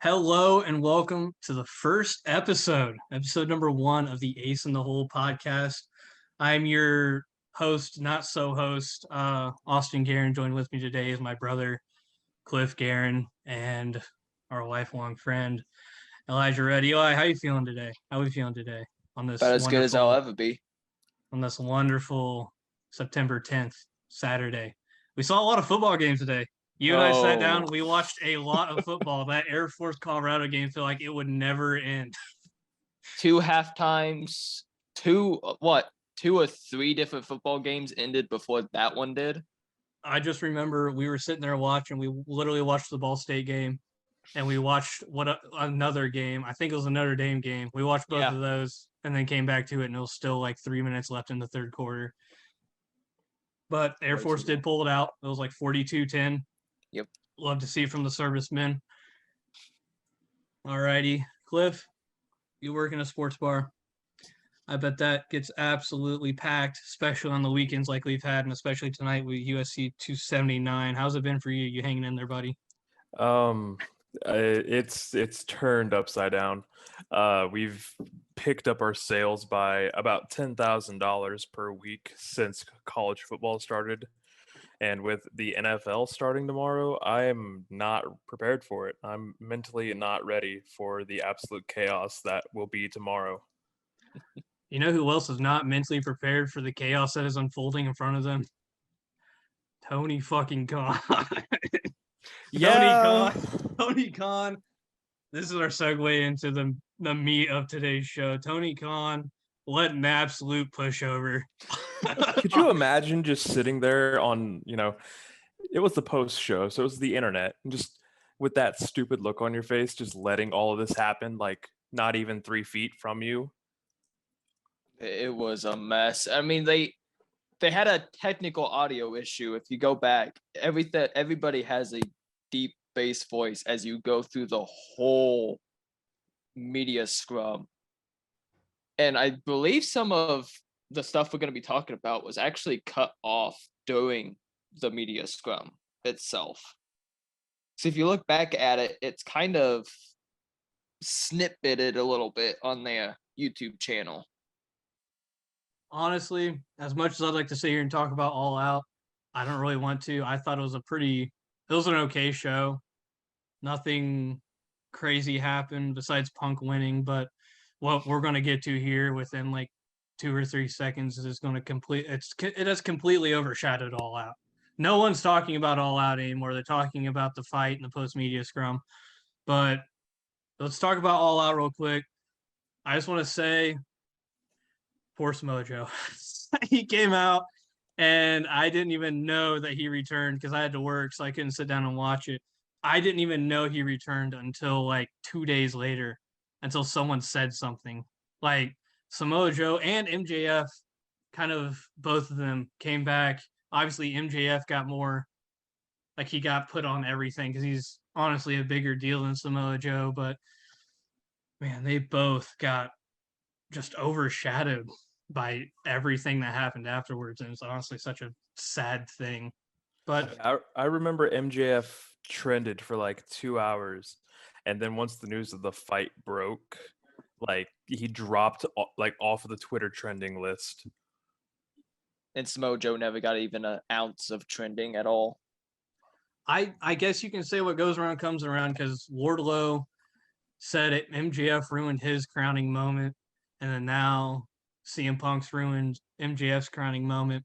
Hello and welcome to the first episode number one of the Ace in the Hole podcast. I'm your host, not so host, Austin Guerin. Joined with me today is my brother, Cliff Guerin, and our lifelong friend, Elijah Reddy. Eli, how you feeling today? How are we feeling today on this About as good as I'll ever be. wonderful September 10th, Saturday? We saw a lot of football games today. You and I sat down. We watched a lot of football. That Air Force Colorado game felt like it would never end. Two halftimes, two or three different football games ended before that one did. I just remember we were sitting there watching. We literally watched the Ball State game, and we watched another game. I think it was a Notre Dame game. We watched both of those, and then came back to it, and it was still like 3 minutes left in the third quarter. But Air Force did pull it out. It was like 42-10. Yep. Love to see from the servicemen. All righty. Cliff, you work in a sports bar. I bet that gets absolutely packed, especially on the weekends like we've had, and especially tonight with USC 279. How's it been for you? You hanging in there, buddy? It's turned upside down. We've picked up our sales by about $10,000 per week since college football started. And with the NFL starting tomorrow, I am not prepared for it. I'm mentally not ready for the absolute chaos that will be tomorrow. You know who else is not mentally prepared for the chaos that is unfolding in front of them? Tony fucking Khan. Tony Khan. This is our segue into the meat of today's show. Tony Khan let an absolute pushover. Could you imagine just sitting there on, it was the post show, so it was the internet, and just with that stupid look on your face, just letting all of this happen, like not even 3 feet from you? It was a mess. I mean, they had a technical audio issue. If you go back, everybody has a deep bass voice as you go through the whole media scrum. And I believe some of the stuff we're going to be talking about was actually cut off during the media scrum itself. So if you look back at it, it's kind of snippeted a little bit on their YouTube channel. Honestly, as much as I'd like to sit here and talk about All Out, I don't really want to. I thought it was an okay show. Nothing crazy happened besides Punk winning, but what we're going to get to here within like 2 or 3 seconds is going to it has completely overshadowed All Out. No one's talking about All Out anymore. They're talking about the fight and the post-media scrum. But let's talk about All Out real quick. I just want to say, poor Smojo. He came out, and I didn't even know that he returned because I had to work, so I couldn't sit down and watch it. I didn't even know he returned until like 2 days later, until someone said something. Like Samoa Joe and MJF, kind of both of them came back. Obviously, MJF got more, like he got put on everything because he's honestly a bigger deal than Samoa Joe. But man, they both got just overshadowed by everything that happened afterwards, and it's honestly such a sad thing. But I remember MJF trended for like 2 hours, and then once the news of the fight broke, like he dropped like off of the Twitter trending list. And Samoa Joe never got even an ounce of trending at all. I guess you can say what goes around comes around, because Wardlow said it. MJF ruined his crowning moment, and then now CM Punk's ruined MJF's crowning moment.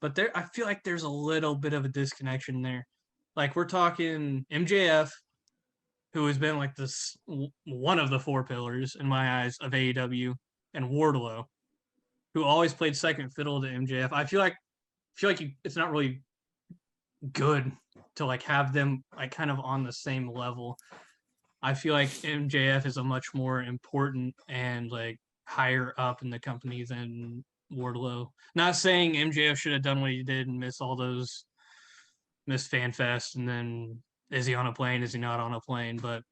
But I feel like there's a little bit of a disconnection there. Like we're talking MJF, who has been like this one of the 4 pillars in my eyes of AEW, and Wardlow, who always played second fiddle to MJF. I feel like it's not really good to like have them like kind of on the same level. I feel like MJF is a much more important and like higher up in the company than Wardlow. Not saying MJF should have done what he did and miss FanFest, and then is he on a plane? Is he not on a plane? But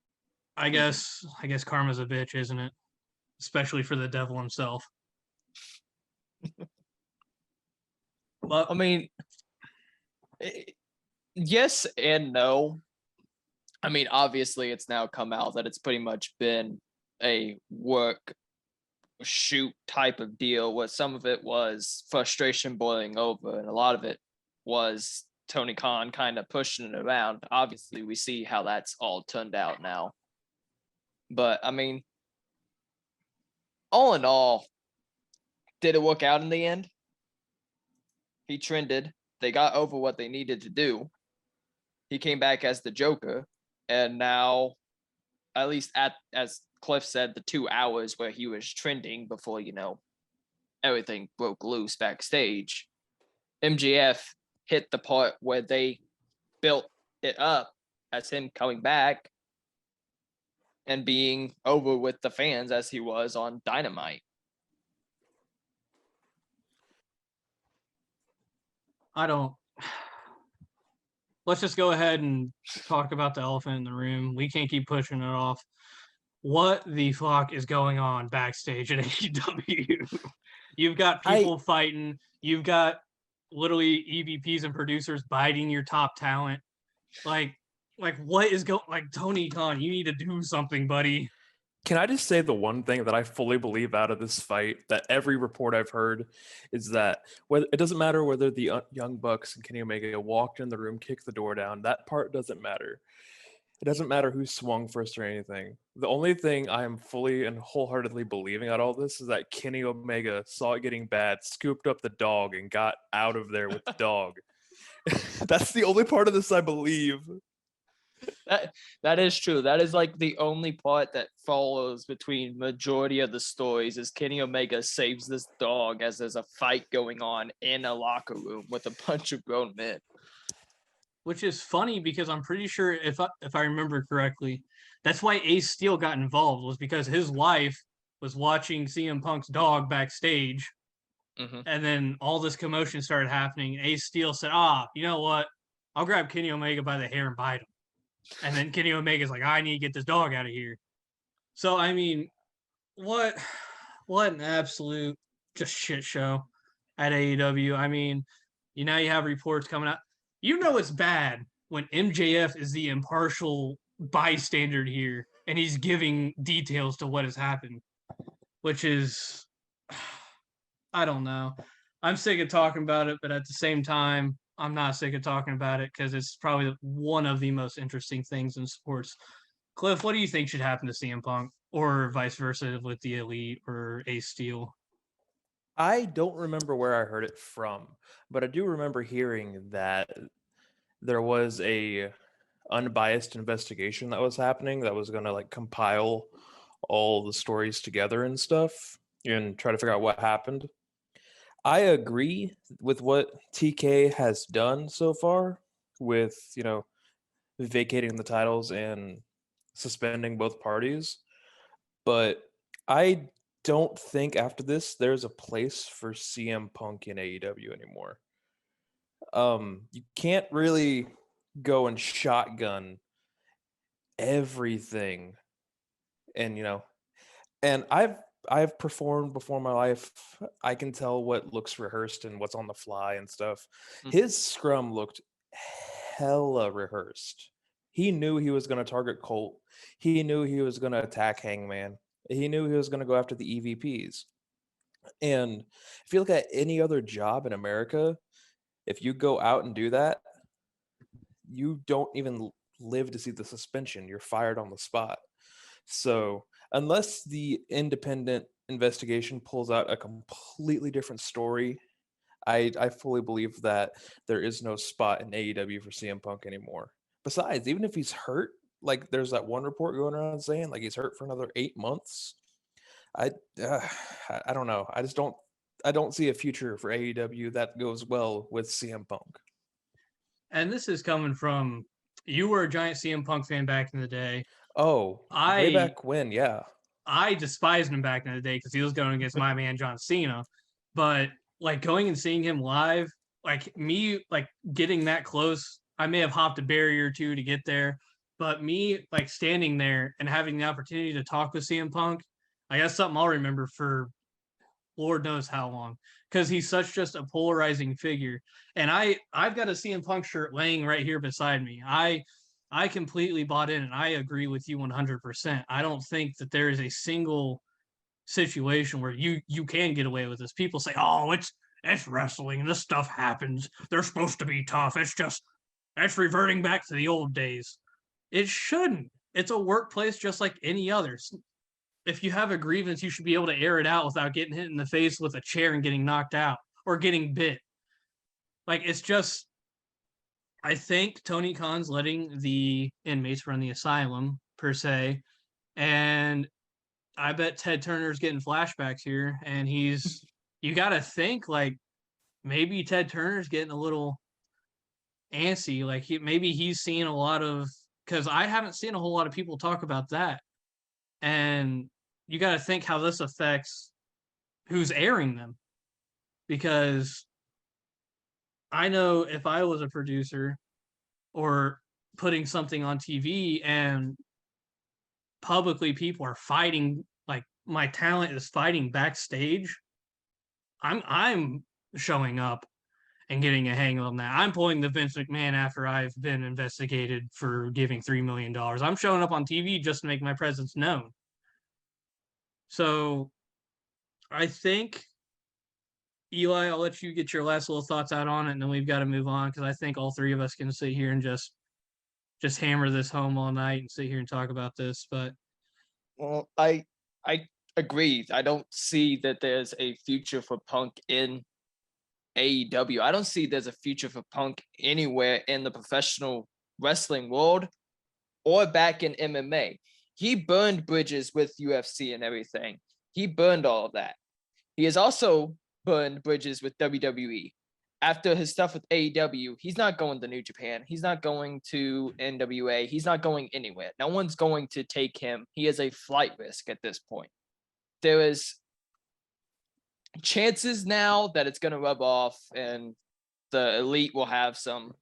I guess karma's a bitch, isn't it? Especially for the devil himself. Well, I mean, yes and no. I mean, obviously, it's now come out that it's pretty much been a work shoot type of deal, where some of it was frustration boiling over, and a lot of it was Tony Khan kind of pushing it around. Obviously, we see how that's all turned out now. But I mean, all in all, did it work out in the end? He trended. They got over what they needed to do. He came back as the Joker. And now, at least as Cliff said, the 2 hours where he was trending before, everything broke loose backstage, MJF hit the part where they built it up as him coming back and being over with the fans as he was on Dynamite. Let's just go ahead and talk about the elephant in the room. We can't keep pushing it off. What the fuck is going on backstage at AEW? You've got people fighting. You've got literally EVPs and producers biting your top talent. Like what is going? Like, Tony Khan, you need to do something, buddy. Can I just say the one thing that I fully believe out of this fight, that every report I've heard, is that it doesn't matter whether the Young Bucks and Kenny Omega walked in the room, kicked the door down. That part doesn't matter. It doesn't matter who swung first or anything. The only thing I am fully and wholeheartedly believing out all this is that Kenny Omega saw it getting bad, scooped up the dog, and got out of there with the dog. That's the only part of this I believe. That is true. That is like the only part that follows between majority of the stories is Kenny Omega saves this dog as there's a fight going on in a locker room with a bunch of grown men. Which is funny because I'm pretty sure if I remember correctly, that's why Ace Steel got involved, was because his wife was watching CM Punk's dog backstage, and then all this commotion started happening. And Ace Steel said, you know what? I'll grab Kenny Omega by the hair and bite him. And then Kenny Omega's like, I need to get this dog out of here. So, I mean, what an absolute just shit show at AEW. I mean, you have reports coming out. It's bad when MJF is the impartial bystander here and he's giving details to what has happened, which is, I don't know. I'm sick of talking about it, but at the same time, I'm not sick of talking about it because it's probably one of the most interesting things in sports. Cliff, what do you think should happen to CM Punk, or vice versa with the Elite or Ace Steel? I don't remember where I heard it from, but I do remember hearing that there was a unbiased investigation that was happening that was going to compile all the stories together and stuff and try to figure out what happened. I agree with what TK has done so far with, vacating the titles and suspending both parties. But I don't think after this there's a place for CM Punk in AEW anymore. You can't really go and shotgun everything. And, and I've performed before in my life. I can tell what looks rehearsed and what's on the fly and stuff. His scrum looked hella rehearsed. He knew he was going to target Colt. He knew he was going to attack Hangman. He knew he was going to go after the EVPs. And if you look at any other job in America, if you go out and do that, you don't even live to see the suspension. You're fired on the spot. So unless the independent investigation pulls out a completely different story, I fully believe that there is no spot in AEW for CM Punk anymore. Besides, even if he's hurt, there's that one report going around saying he's hurt for another 8 months. I don't know. I don't see a future for AEW that goes well with CM Punk. And this is coming from, you were a giant CM Punk fan back in the day. Oh, way back when, yeah. I despised him back in the day because he was going against my man John Cena. But going and seeing him live, getting that close, I may have hopped a barrier or two to get there. But me standing there and having the opportunity to talk with CM Punk, that's something I'll remember for Lord knows how long, because he's such just a polarizing figure. And I've got a CM Punk shirt laying right here beside me. I completely bought in, and I agree with you 100%. I don't think that there is a single situation where you can get away with this. People say, "Oh, it's wrestling. This stuff happens. They're supposed to be tough. It's reverting back to the old days." It shouldn't. It's a workplace just like any others. If you have a grievance, you should be able to air it out without getting hit in the face with a chair and getting knocked out or getting bit. Like, it's just, I think Tony Khan's letting the inmates run the asylum per se, and I bet Ted Turner's getting flashbacks here, and you got to think like maybe Ted Turner's getting a little antsy, like maybe he's seeing a lot of, because I haven't seen a whole lot of people talk about that, and you got to think how this affects who's airing them, because I know if I was a producer or putting something on TV and publicly people are fighting, like my talent is fighting backstage, I'm showing up and getting a hang on that. I'm pulling the Vince McMahon after I've been investigated for giving $3 million. I'm showing up on TV just to make my presence known. So I think, Eli, I'll let you get your last little thoughts out on it, and then we've got to move on, because I think all three of us can sit here and just hammer this home all night and sit here and talk about this. But Well, I agree. I don't see that there's a future for Punk in AEW. I don't see there's a future for Punk anywhere in the professional wrestling world or back in MMA. He burned bridges with UFC and everything. He burned all of that. He has also burned bridges with WWE. After his stuff with AEW, he's not going to New Japan. He's not going to NWA. He's not going anywhere. No one's going to take him. He is a flight risk at this point. There is chances now that it's going to rub off and the elite will have some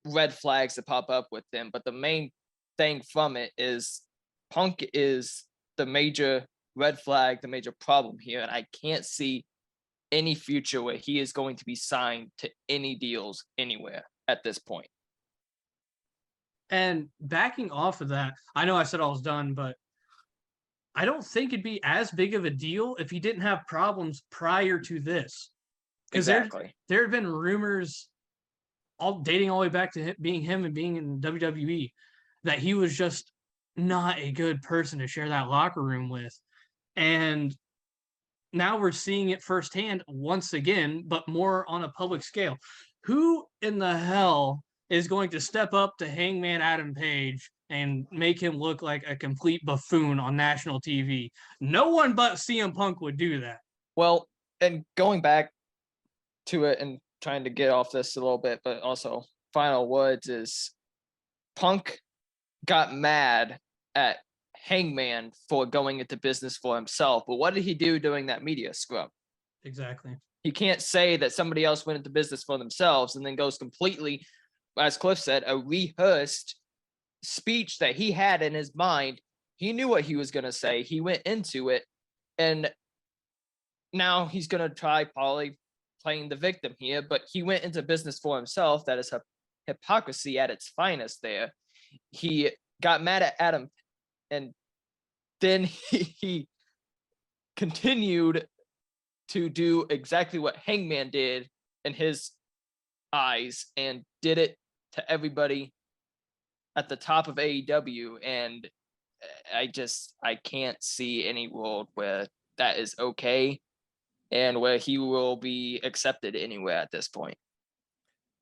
red flags to pop up with them. But the main thing from it is Punk is the major red flag, the major problem here. And I can't see any future where he is going to be signed to any deals anywhere at this point. And backing off of that, I know I said I was done, but I don't think it'd be as big of a deal if he didn't have problems prior to this. Because Exactly. there have been rumors all dating all the way back to him and being in WWE that he was just not a good person to share that locker room with. And now we're seeing it firsthand once again, but more on a public scale. Who in the hell is going to step up to Hangman Adam Page and make him look like a complete buffoon on national TV? No one but CM Punk would do that. Well, and going back to it and trying to get off this a little bit, but also final words is Punk got mad at Hangman for going into business for himself. But what did he do during that media scrum? Exactly. You can't say that somebody else went into business for themselves and then goes completely, as Cliff said, a rehearsed speech that he had in his mind. He knew what he was going to say. He went into it, and now he's going to try probably playing the victim here, but he went into business for himself. That is hypocrisy at its finest there. He got mad at Adam, and then he continued to do exactly what Hangman did in his eyes and did it to everybody at the top of AEW. And I can't see any world where that is okay and where he will be accepted anywhere at this point.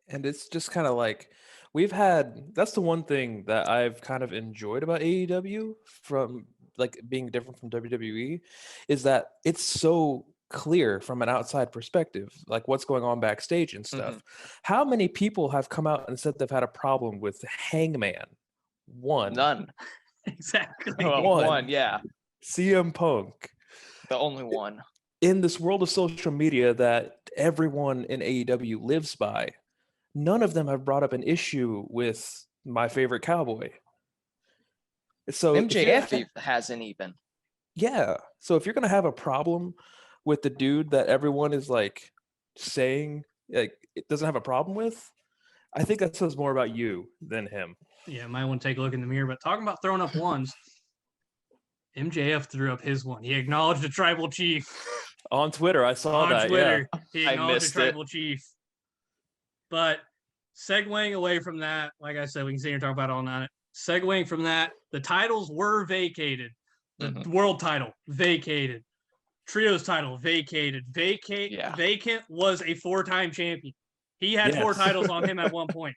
And it's just kind of like that's the one thing that I've kind of enjoyed about AEW from like being different from WWE is that it's so clear from an outside perspective, like what's going on backstage and stuff. How many people have come out and said they've had a problem with Hangman? One. None. Exactly. One, yeah. CM Punk. The only one. In this world of social media that everyone in AEW lives by, none of them have brought up an issue with my favorite cowboy. So MJF hasn't even. Yeah. So if you're gonna have a problem with the dude that everyone is like saying like it doesn't have a problem with, I think that says more about you than him. Yeah, might want to take a look in the mirror. But talking about throwing up ones, MJF threw up his one. He acknowledged a tribal chief On Twitter, I saw on that. Twitter. Yeah. He I acknowledged a missed it. tribal chief. But segueing away from that, like I said, we can sit here and talk about it all night. Segueing from that, the titles were vacated. The Mhm. world title vacated. Trios title vacated. Yeah. Vacant was a 4-time champion. He had 4 Yes. titles on him at one point.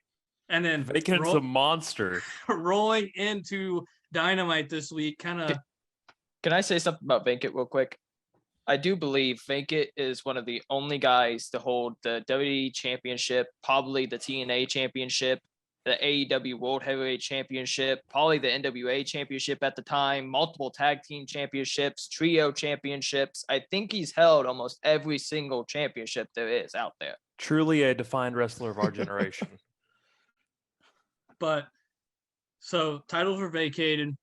And then Vacant's a monster. rolling into Dynamite this week, kind of. Can I say something about Venkit real quick? I do believe Venkit is one of the only guys to hold the WWE Championship, probably the TNA Championship, the AEW World Heavyweight Championship, probably the NWA Championship at the time, multiple tag team championships, trio championships. I think he's held almost every single championship there is out there. Truly a defined wrestler of our generation. But so titles were vacated.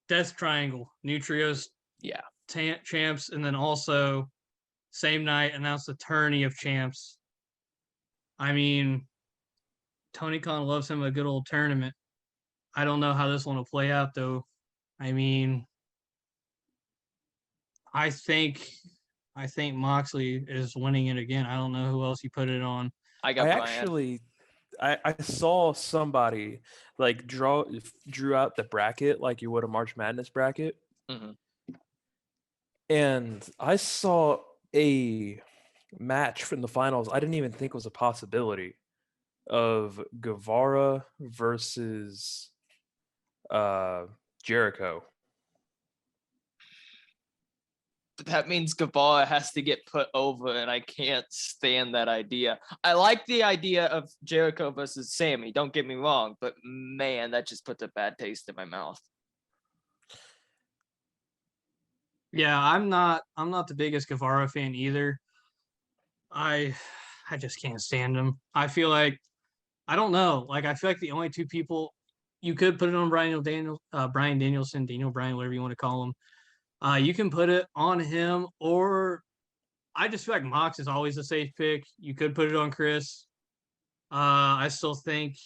Death Triangle, new trios, Yeah. champs, and then also same night announced the tourney of champs. I mean, Tony Khan loves him a good old tournament. I don't know how this one will play out though. I mean, I think Moxley is winning it again. I don't know who else you put it on. I got I Brian. actually, I saw somebody like drew out the bracket like you would a March Madness bracket, Mhm. and I saw a match from the finals I didn't even think was a possibility of Guevara versus Jericho. That means Guevara has to get put over, and I can't stand that idea. I like the idea of Jericho versus Sammy, don't get me wrong, but man, that just puts a bad taste in my mouth. Yeah, I'm not the biggest Guevara fan either. I just can't stand him. I feel like I don't know. Like I feel like the only 2 people you could put it on Brian Danielson, Daniel Bryan, whatever you want to call him. You can put it on him, or I just feel like Mox is always a safe pick. You could put it on Chris. I still think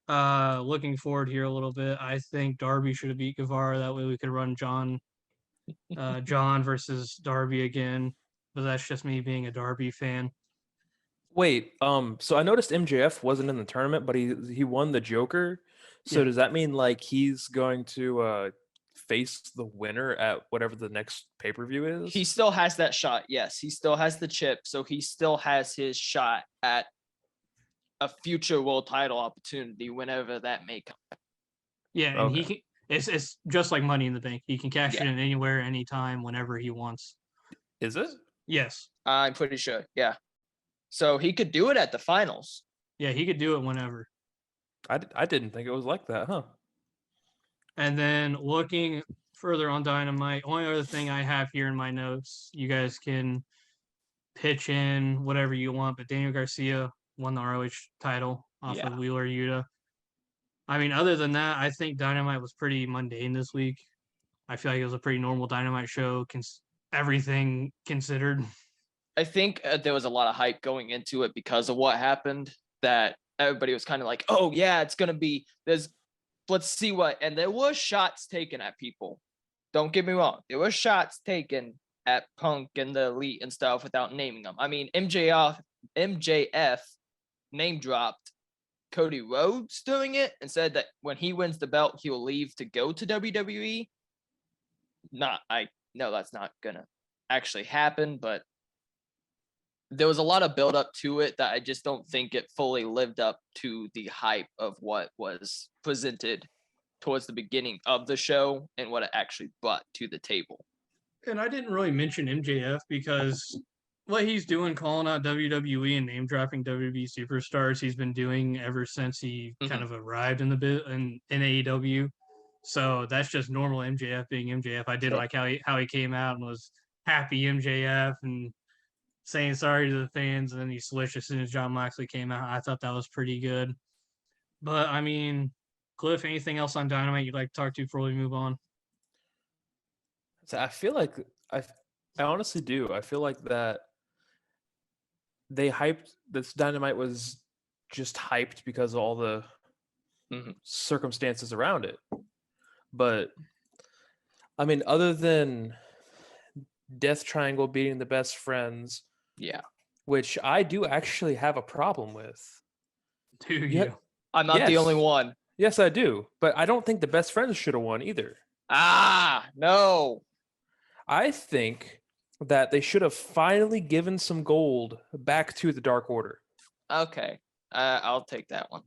looking forward here a little bit, I think Darby should have beat Guevara. That way we could run John versus Darby again. But that's just me being a Darby fan. Wait, so I noticed MJF wasn't in the tournament, but he won the Joker. So Yeah. does that mean like he's going to face the winner at whatever the next pay-per-view is? He still has that shot. Yes, he still has the chip, so he still has his shot at a future world title opportunity whenever that may come. Yeah, and he Okay. can. It's just like Money in the Bank. He can cash it Yeah. in anywhere, anytime, whenever he wants. Is it? Yes. I'm pretty sure. Yeah. So he could do it at the finals. Yeah, he could do it whenever. I didn't think it was like that, huh? And then looking further on Dynamite, only other thing I have here in my notes, you guys can pitch in whatever you want, but Daniel Garcia won the ROH title off Yeah. of Wheeler Yuta. I mean, other than that, I think Dynamite was pretty mundane this week. I feel like it was a pretty normal Dynamite show, everything considered. I think there was a lot of hype going into it because of what happened, that everybody was kind of like, oh yeah, it's going to be, let's see what, and there were shots taken at people. Don't get me wrong. There were shots taken at Punk and the Elite and stuff without naming them. I mean, MJF name dropped Cody Rhodes doing it and said that when he wins the belt, he will leave to go to WWE. I know that's not going to actually happen, but there was a lot of build up to it that I just don't think it fully lived up to the hype of what was presented towards the beginning of the show and what it actually brought to the table. And I didn't really mention MJF because what he's doing, calling out WWE and name dropping WWE superstars, he's been doing ever since he kind of arrived in the bit in AEW. So that's just normal MJF being MJF. I did Sure. like how he came out and was happy MJF and saying sorry to the fans, and then he switched as soon as John Moxley came out. I thought that was pretty good. But I mean, Cliff, anything else on Dynamite you'd like to talk to before we move on? So I feel like I honestly do. I feel like that they hyped this Dynamite was just hyped because of all the circumstances around it. But I mean, other than Death Triangle beating the Best Friends, Yeah. which I do actually have a problem with. Do Yeah. you? I'm not the only Yes. one. Yes, I do. But I don't think the Best Friends should have won either. No. I think that they should have finally given some gold back to the Dark Order. Okay. I'll take that one.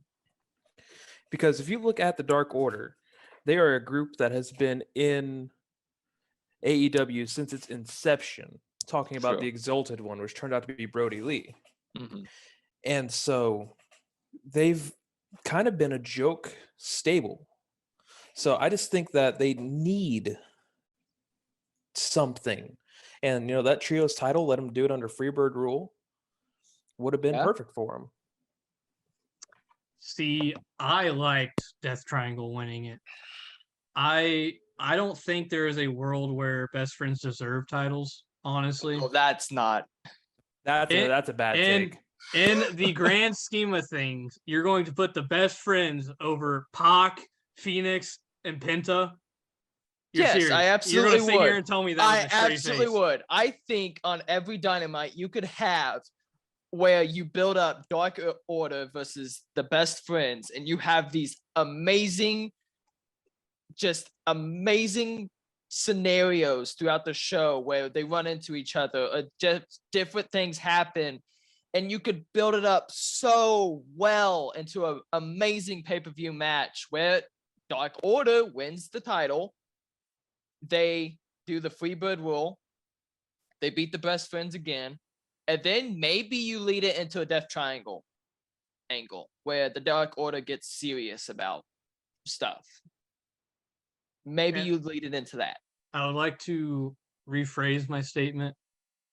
Because if you look at the Dark Order, they are a group that has been in AEW since its inception, talking about True. the Exalted One, which turned out to be Brody Lee. Mm-hmm. And so they've kind of been a joke stable. So I just think that they need something. And, that trios title, let them do it under Freebird rule, would have been perfect for them. See, I liked Death Triangle winning it. I don't think there is a world where Best Friends deserve titles, honestly. Well, that's not. That's a bad take. In the grand scheme of things, you're going to put the Best Friends over Pac, Phoenix, and Penta. You're serious. I absolutely You're going to sit would. here and tell me that I with a straight absolutely face. would. I think on every Dynamite you could have where you build up Dark Order versus the Best Friends, and you have these amazing scenarios throughout the show where they run into each other, just different things happen, and you could build it up so well into an amazing pay-per-view match where Dark Order wins the title. They do the Freebird rule. They beat the Best Friends again. And then maybe you lead it into a Death Triangle angle where the Dark Order gets serious about stuff. Maybe you lead it into that. I would like to rephrase my statement.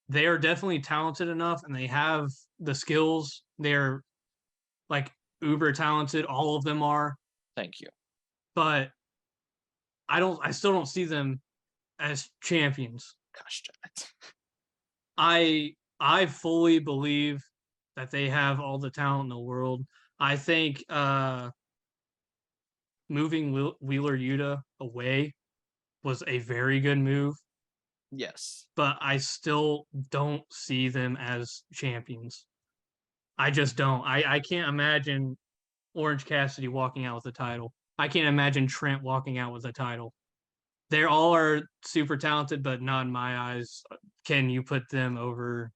They are definitely talented enough and they have the skills. They're like uber talented. All of them are. Thank you. But I still don't see them as champions. Gosh darn it. I fully believe that they have all the talent in the world. I think moving Wheeler Yuta away was a very good move. Yes. But I still don't see them as champions. I just don't. I can't imagine Orange Cassidy walking out with the title. I can't imagine Trent walking out with a title. They all are super talented, but not in my eyes. Can you put them over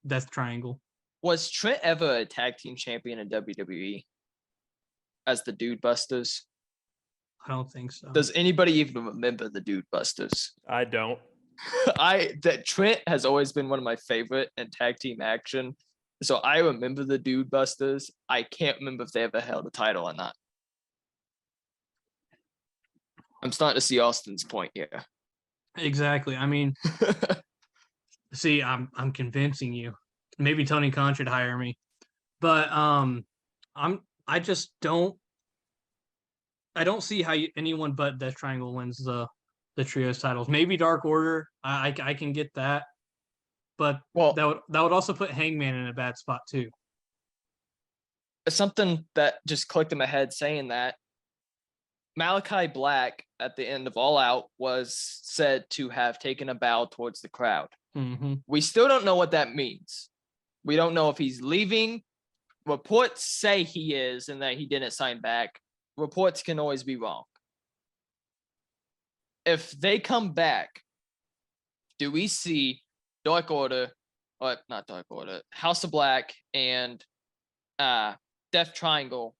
Death Triangle? Was Trent ever a tag team champion in WWE as the Dude Busters? I don't think so. Does anybody even remember the Dude Busters? I don't. That Trent has always been one of my favorite in tag team action. So I remember the Dude Busters. I can't remember if they ever held a title or not. I'm starting to see Austin's point here. Exactly. I mean, see, I'm convincing you. Maybe Tony Khan should hire me. But I just don't see how anyone but Death Triangle wins the trios titles. Maybe Dark Order. I can get that. But that would also put Hangman in a bad spot too. Something that just clicked in my head saying that Malachi Black at the end of All Out was said to have taken a bow towards the crowd. Mm-hmm. We still don't know what that means. We don't know if he's leaving. Reports say he is and that he didn't sign back. Reports can always be wrong. If they come back, do we see Dark Order, or not Dark Order, House of Black and Death Triangle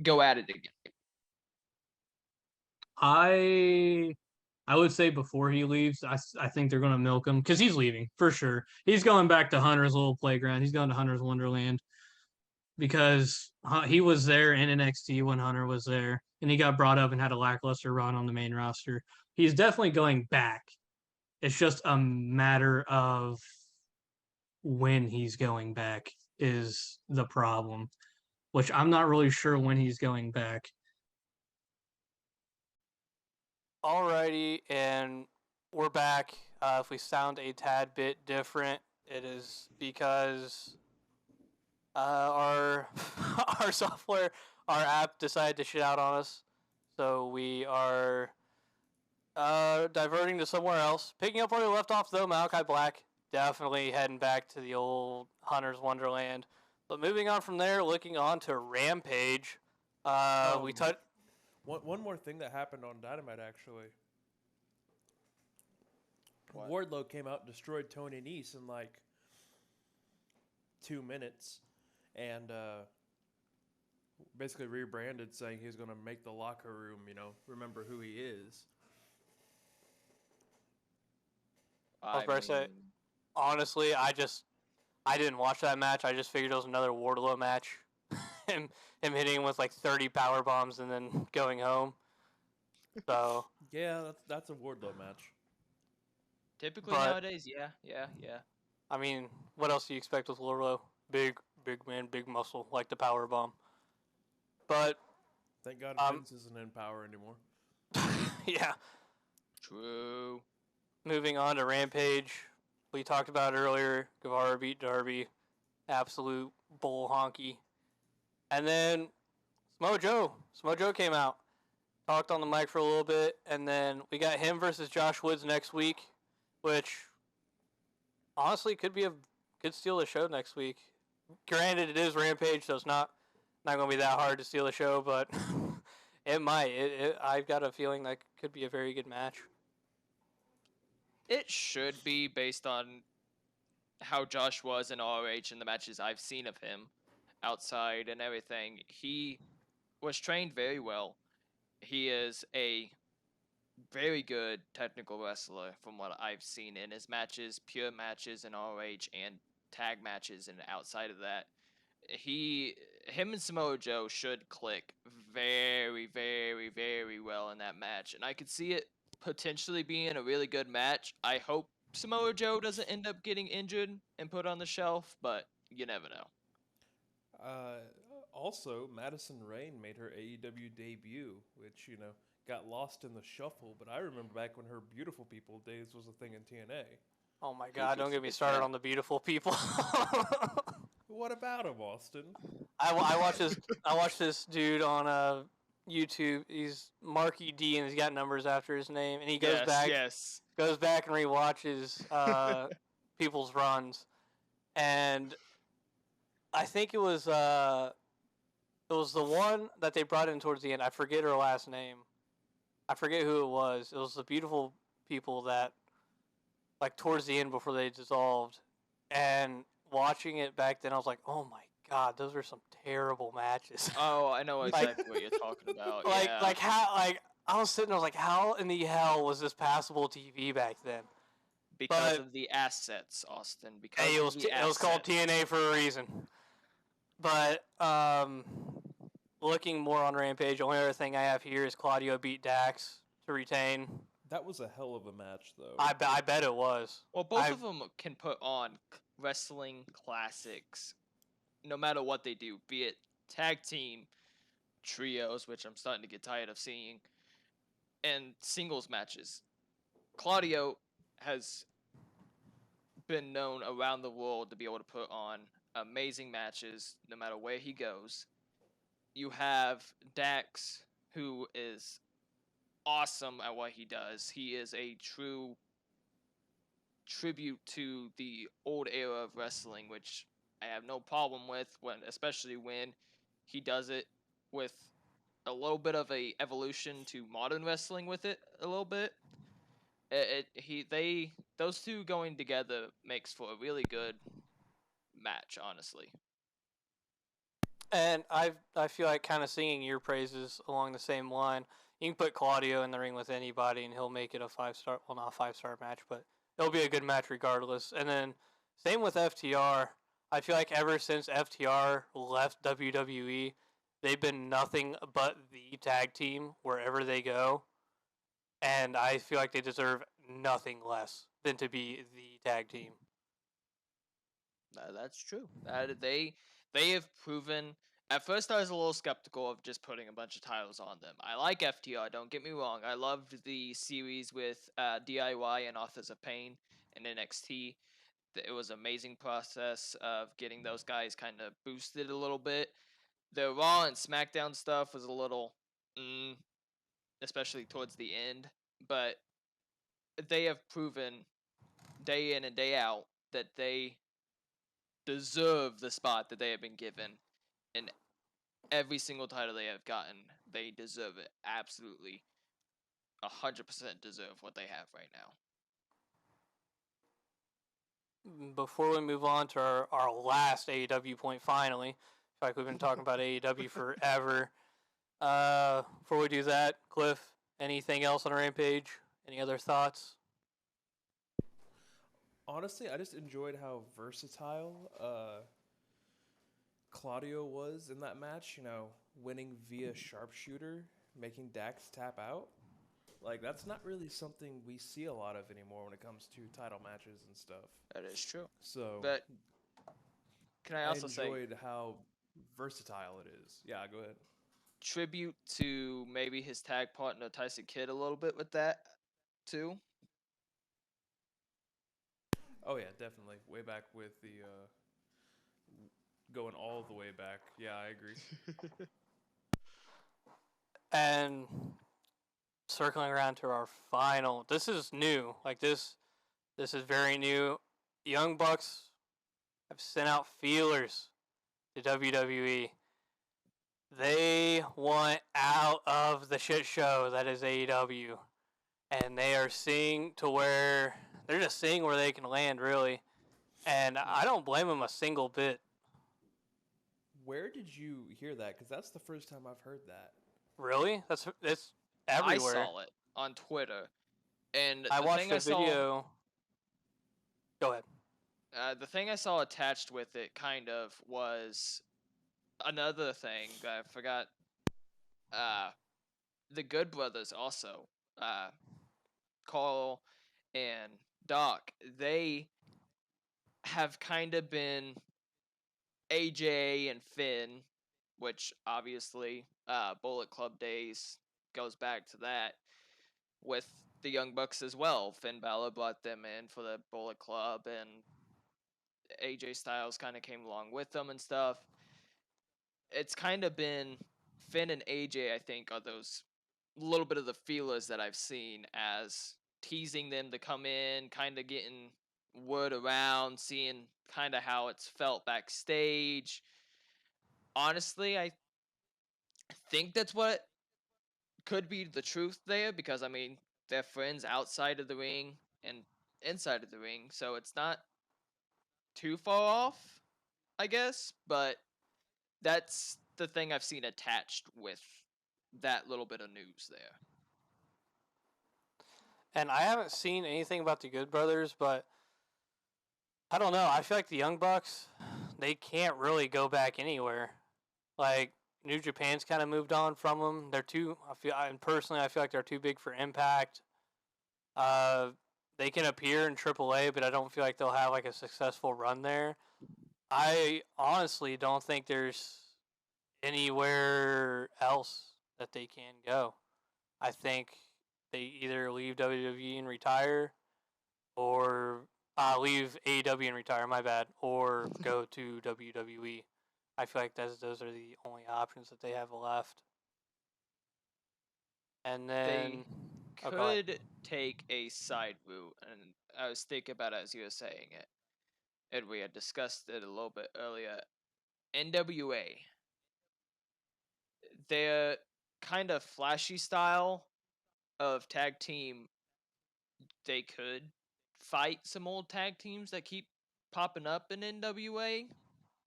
go at it again? I would say before he leaves, I think they're going to milk him because he's leaving for sure. He's going back to Hunter's little playground. He's going to Hunter's Wonderland because he was there in NXT when Hunter was there, and he got brought up and had a lackluster run on the main roster. He's definitely going back. It's just a matter of when he's going back is the problem, which I'm not really sure when he's going back. Alrighty, and we're back. If we sound a tad bit different, it is because our software our app decided to shit out on us, so we are diverting to somewhere else. Picking up where we left off, though, Malachi Black definitely heading back to the old Hunter's Wonderland. But moving on from there, looking on to Rampage. We touched. One more thing that happened on Dynamite, actually. What? Wardlow came out and destroyed Tony Nese in like 2 minutes, and basically rebranded, saying he's going to make the locker room, remember who he is. I was about to say, mean, honestly, I didn't watch that match. I just figured it was another Wardlow match. him hitting him with like 30 power bombs and then going home. So Yeah, that's a Wardlow match. typically but- nowadays, yeah. I mean, what else do you expect with Wardlow? Big man, big muscle, like the power bomb. But Thank God Vince isn't in power anymore. yeah, True. moving on to Rampage. We talked about it earlier. Guevara beat Darby. Absolute bull honky. And then Samoa Joe came out. Talked on the mic for a little bit. And then we got him versus Josh Woods next week, which honestly could steal the show next week. Granted, it is Rampage, so it's not going to be that hard to steal the show, but it might. I've got a feeling that could be a very good match. It should be based on how Josh was in ROH and the matches I've seen of him outside and everything. He was trained very well. He is a very good technical wrestler from what I've seen in his matches, pure matches in ROH and tag matches and outside of that. Him and Samoa Joe should click very, very, very well in that match. And I could see it potentially being a really good match. I hope Samoa Joe doesn't end up getting injured and put on the shelf, but you never know. Also, Madison Rayne made her AEW debut, which, got lost in the shuffle. But I remember back when her Beautiful People days was a thing in TNA. Oh my God! Don't get me started on the beautiful people. What about him, Austin? I watched this dude on YouTube. He's Marky D, and he's got numbers after his name, and he goes Yes. back and rewatches people's runs, and I think it was the one that they brought in towards the end. I forget her last name. I forget who it was. It was the beautiful people that, like, towards the end before they dissolved, and watching it back then, I was like, oh my God, those are some terrible matches. Oh, I know exactly what you're talking about. Yeah. I was sitting there, I was like, how in the hell was this passable TV back then? because but- of the assets, Austin. Because Hey, it of was the it was called assets. TNA for a reason. But looking more on Rampage, the only other thing I have here is Claudio beat Dax to retain. That was a hell of a match, though. I bet it was. Well, both I've- of them can put on wrestling classics, no matter what they do, be it tag team, trios, which I'm starting to get tired of seeing, and singles matches. Claudio has been known around the world to be able to put on amazing matches no matter where he goes. You have Dax, who is awesome at what he does. He is a true tribute to the old era of wrestling, which I have no problem with, especially when he does it with a little bit of a evolution to modern wrestling with it a little bit. Those two going together makes for a really good match, honestly. And I feel like kind of singing your praises along the same line. You can put Claudio in the ring with anybody, and he'll make it a 5-star. Well, not a 5-star match, but it'll be a good match regardless. And then same with FTR. I feel like ever since FTR left WWE, they've been nothing but the tag team wherever they go. And I feel like they deserve nothing less than to be the tag team. That's true. They have proven. At first, I was a little skeptical of just putting a bunch of titles on them. I like FTR. Don't get me wrong. I loved the series with DIY and Authors of Pain and NXT. It was an amazing process of getting those guys kind of boosted a little bit. the Raw and SmackDown stuff was a little, especially towards the end. But they have proven day in and day out that they deserve the spot that they have been given, and every single title they have gotten, they deserve it. Absolutely, 100% deserve what they have right now. Before we move on to our last AEW point, finally, I feel like we've been talking about AEW forever. Before we do that, Cliff, anything else on Rampage? Any other thoughts? Honestly, I just enjoyed how versatile Claudio was in that match. You know, winning via sharpshooter, making Dax tap out. Like, that's not really something we see a lot of anymore when it comes to title matches and stuff. That is true. So, But can I I also say enjoyed how versatile it is. Yeah, go ahead. tribute to maybe his tag partner Tyson Kidd a little bit with that too? Oh yeah, definitely. Way back with the going all the way back. Yeah, I agree. And circling around to our final, this is new. Like this is very new. Young Bucks have sent out feelers to WWE. They want out of the shit show that is AEW, and they are seeing to where they're just seeing where they can land, really. And I don't blame them a single bit. Where did you hear that? Because that's the first time I've heard that. Really, it's everywhere. I saw it on Twitter, and I the watched thing a I saw, video. Go ahead. the thing I saw attached with it kind of was another thing that I forgot. The Good Brothers also, Carl and Doc, they have kind of been AJ and Finn, which obviously Bullet Club days goes back to that, with the Young Bucks as well. Finn Balor brought them in for the Bullet Club, and AJ Styles kind of came along with them and stuff. It's kind of been Finn and AJ, I think, are those little bit of the feelers that I've seen as teasing them to come in, kind of getting word around, seeing kind of how it's felt backstage. Honestly, I think that's what could be the truth there, because I mean, they're friends outside of the ring and inside of the ring, so it's not too far off, I guess, but that's the thing I've seen attached with that little bit of news there. And I haven't seen anything about the Good Brothers, but I don't know. I feel like the Young Bucks, they can't really go back anywhere. Like New Japan's kind of moved on from them. They're too. Personally, I feel like they're too big for Impact. They can appear in AAA, but I don't feel like they'll have like a successful run there. I honestly don't think there's anywhere else that they can go. I think they either leave WWE and retire, or leave AEW and retire. My bad, or go to WWE. I feel like those are the only options that they have left. And then They go ahead. could take a side route, and I was thinking about it as you were saying it, and we had discussed it a little bit earlier. NWA, their kind of flashy style of tag team, they could fight some old tag teams that keep popping up in NWA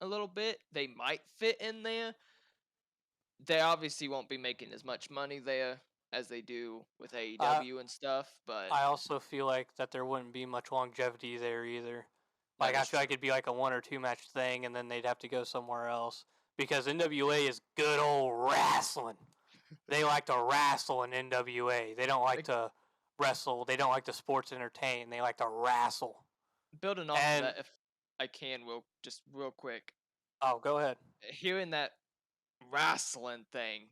a little bit. They might fit in there. They obviously won't be making as much money there as they do with AEW and stuff, but I also feel like that there wouldn't be much longevity there either. That Like I is feel like it'd be like a 1 or 2 match thing, and then they'd have to go somewhere else because NWA is good old wrestling. They like to wrestle in NWA. They don't like to wrestle. They don't like to sports entertain. They like to wrestle. building off of And that, if I can, real quick, oh, go ahead. hearing that wrestling thing,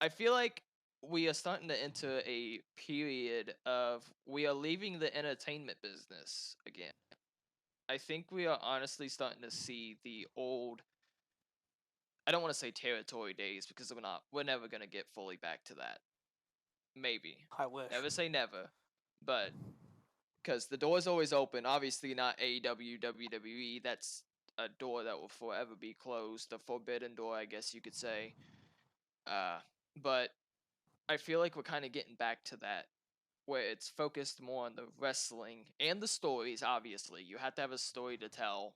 I feel like we are starting to enter a period of we are leaving the entertainment business again. I think we are honestly starting to see the old I don't want to say territory days because we're never gonna get fully back to that. Maybe. I wish. Never say never, but because the door is always open. Obviously, not AEW, WWE. That's a door that will forever be closed. The forbidden door, I guess you could say. But I feel like we're kind of getting back to that, where it's focused more on the wrestling and the stories. Obviously, you have to have a story to tell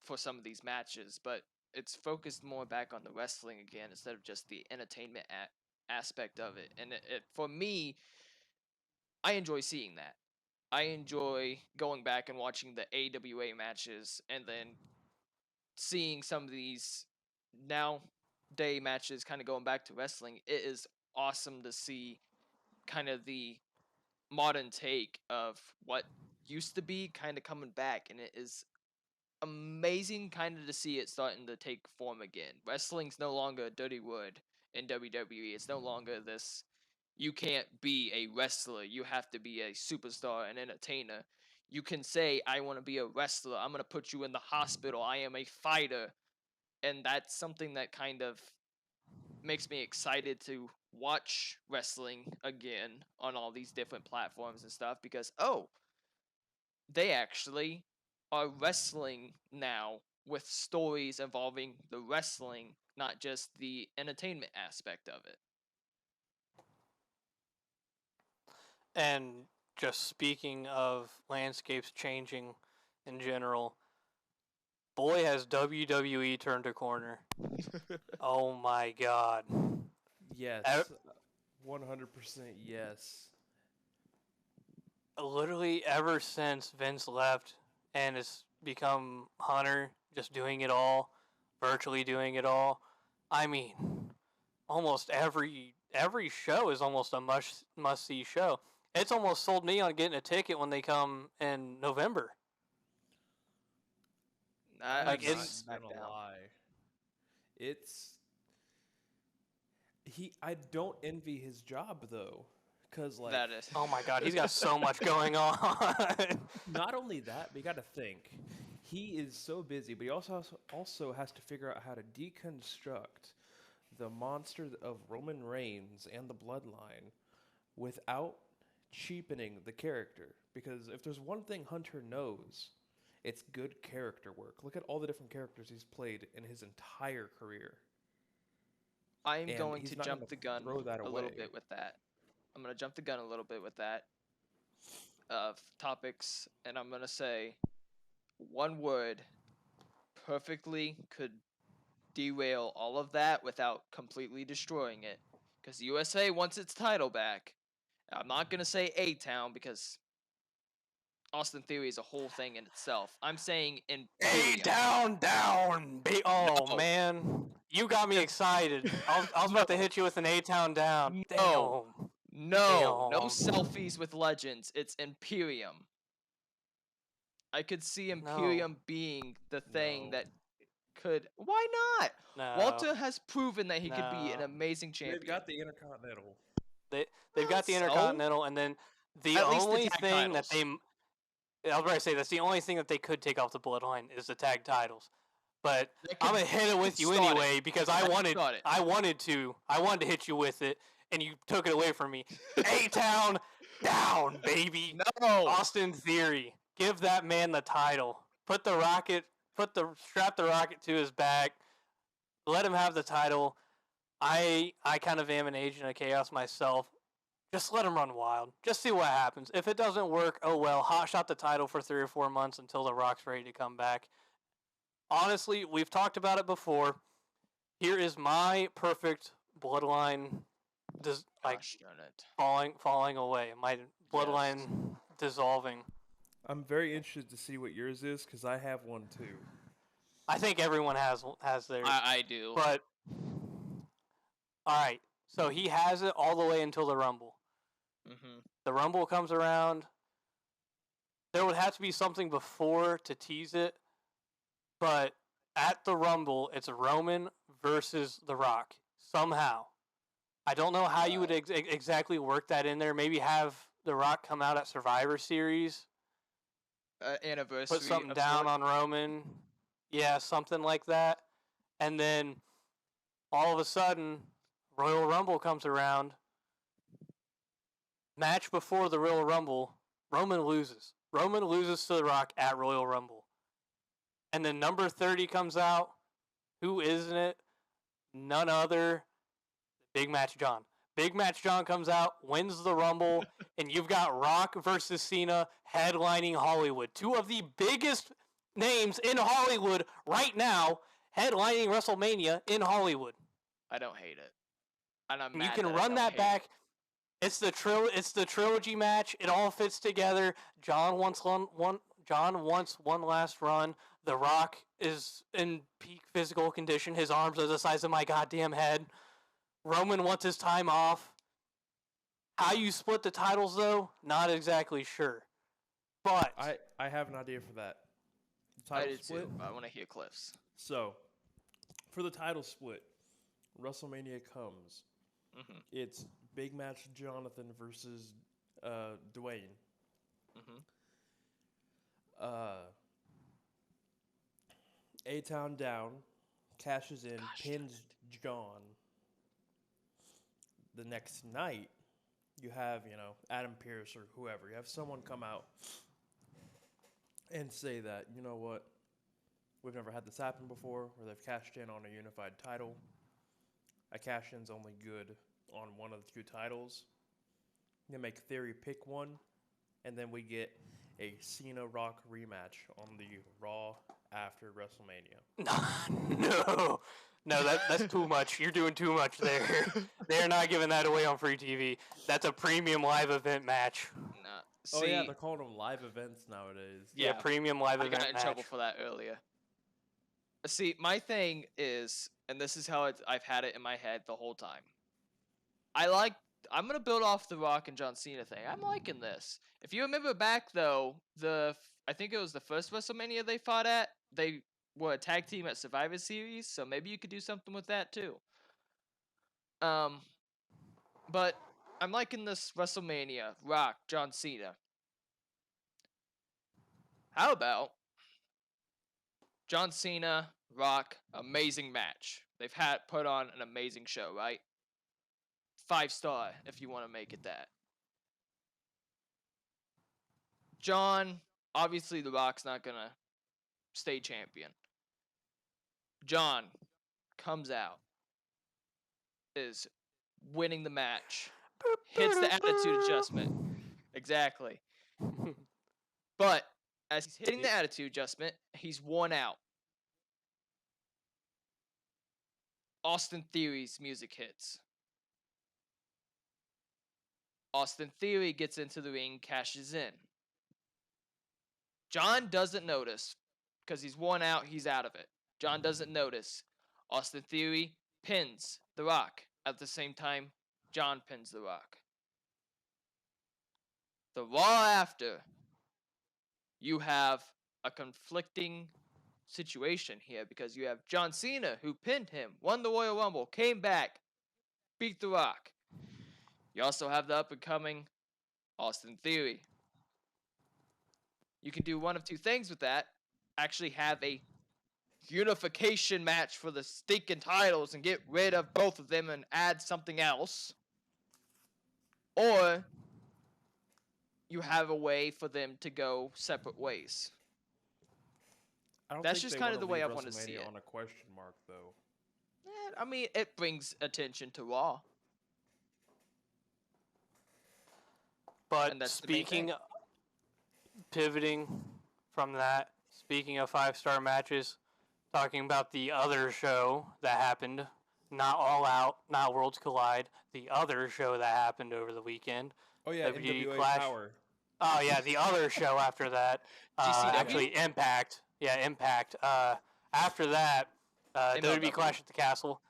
for some of these matches, but it's focused more back on the wrestling again instead of just the entertainment aspect of it. And for me, I enjoy seeing that. I enjoy going back and watching the AWA matches and then seeing some of these day matches kind of going back to wrestling. It is awesome to see kind of the modern take of what used to be kind of coming back, and it is amazing kind of to see it starting to take form again. Wrestling's no longer a dirty word in WWE. It's no longer this, you can't be a wrestler, you have to be a superstar and entertainer. You can say, I want to be a wrestler, I'm going to put you in the hospital, I am a fighter. And that's something that kind of makes me excited to watch wrestling again on all these different platforms and stuff, because they actually are wrestling now with stories involving the wrestling, not just the entertainment aspect of it. And just speaking of landscapes changing in general, boy, has WWE turned a corner. Oh my god. Yes, Ev- 100% yes. Literally ever since Vince left and it's become Hunter just doing it all, virtually doing it all. I mean, almost every show is almost a must see show. It's almost sold me on getting a ticket when they come in November. I, Like, I'm it's- not gonna back down. lie. I don't envy his job though, cause like That is. Oh my god, he's got so much going on. not only that, but you got to think he is so busy, but he also has to figure out how to deconstruct the monster of Roman Reigns and the Bloodline without cheapening the character. Because if there's one thing Hunter knows, it's good character work. Look at all the different characters he's played in his entire career. I'm And going he's to not jump gonna the gun throw that a little away. bit with that. I'm going to jump the gun a little bit with that of topics, and I'm going to say one word perfectly could derail all of that without completely destroying it. Because USA wants its title back. I'm not going to say A-Town because Austin Theory is a whole thing in itself. I'm saying Hey, Imperium. down. Oh No. man, you got me excited. I was about to hit you with an A-Town down. No. Damn. No Damn. selfies with legends. It's Imperium. I could see Imperium being the thing No. that could. Why not? No. Walter has proven that he could be an No. amazing champion. They've got the Intercontinental. They've got the So? Intercontinental, and then the At least the only tag thing that titles. I was about to say that's the only thing that they could take off the Bloodline is the tag titles. But They I'm could- gonna hit it they with could you start it. anyway because I Let's wanted start it. I wanted to hit you with it, and you took it away from me. A-Town down, baby. No. Austin Theory, give that man the title. Strap the rocket to his back. Let him have the title. I kind of am an agent of chaos myself. Just let him run wild. Just see what happens. If it doesn't work, oh well. Hot shot the title for 3 or 4 months until The Rock's ready to come back. Honestly, we've talked about it before. Here is my perfect Bloodline, Gosh darn it. falling away. My Bloodline dissolving. I'm very interested to see what yours is because I have one too. I think everyone has theirs. I do. But all right, so he has it all the way until the Rumble. Mm-hmm. The Rumble comes around. There would have to be something before to tease it, but at the Rumble, it's Roman versus The Rock somehow. I don't know how you would exactly work that in there. Maybe have The Rock come out at Survivor Series, Anniversary. put something of down sorts. on Roman. Yeah, something like that. And then all of a sudden, Royal Rumble comes around. Match before the Royal Rumble, Roman loses. Roman loses to The Rock at Royal Rumble. And then number 30 comes out. Who isn't it? None other. Big Match John. Big Match John comes out, wins the Rumble, and you've got Rock versus Cena headlining Hollywood. Two of the biggest names in Hollywood right now headlining WrestleMania in Hollywood. I don't hate it. And I'm You mad can that I run don't that hate back. it. It's the trilogy match. It all fits together. John wants one last run. The Rock is in peak physical condition. His arms are the size of my goddamn head. Roman wants his time off. How you split the titles, though, not exactly sure. But I have an idea for that. The I title did split. too. I want to hear Cliff's. So, for the title split, WrestleMania comes. Mm-hmm. It's Big Match Jonathan versus Dwayne. Mm-hmm. A-Town Down cashes in, Gosh, pins John. The next night, you have, Adam Pearce or whoever. You have someone come out and say that, you know what, we've never had this happen before, where they've cashed in on a unified title. A cash-in's only good on one of the two titles. You make Theory pick one, and then we get a Cena Rock rematch on the Raw after WrestleMania. No, that's too much. You're doing too much there. They're not giving that away on free TV. That's a premium live event match. Nah. Oh See, yeah, they're calling them live events nowadays. Yeah, premium live I event got in match. trouble for that earlier. See, my thing is, and this is how I've had it in my head the whole time. I'm gonna build off the Rock and John Cena thing. I'm liking this. If you remember back though, I think it was the first WrestleMania they fought at. They were a tag team at Survivor Series, so maybe you could do something with that too. But I'm liking this WrestleMania, Rock, John Cena. How about John Cena, Rock, amazing match. They've put on an amazing show, right? 5-star if you want to make it that. John, obviously The Rock's not gonna stay champion. John comes out, is winning the match, hits the attitude adjustment. Exactly. But as he's hitting the attitude adjustment, he's worn out. Austin Theory's music hits. Austin Theory gets into the ring, cashes in. John doesn't notice because he's worn out, he's out of it. John doesn't notice. Austin Theory pins The Rock. At the same time, John pins The Rock. The Raw after, you have a conflicting situation here because you have John Cena who pinned him, won the Royal Rumble, came back, beat The Rock. You also have the up-and-coming Austin Theory. You can do one of two things with that. Actually have a unification match for the stinking titles and get rid of both of them and add something else. Or you have a way for them to go separate ways. I don't That's think just they kinda wanna the way leave I wanna see WrestleMania it. on a question mark, though. I mean, it brings attention to Raw. But And that's the main thing. pivoting from that, speaking of 5-star matches, talking about the other show that happened, not All Out, not Worlds Collide, the other show that happened over the weekend. Oh yeah, WWE NWA Clash. Power. Oh yeah, the other show after that, GCW? actually Impact. Yeah, Impact. After that, WWE MLW. Clash at the Castle.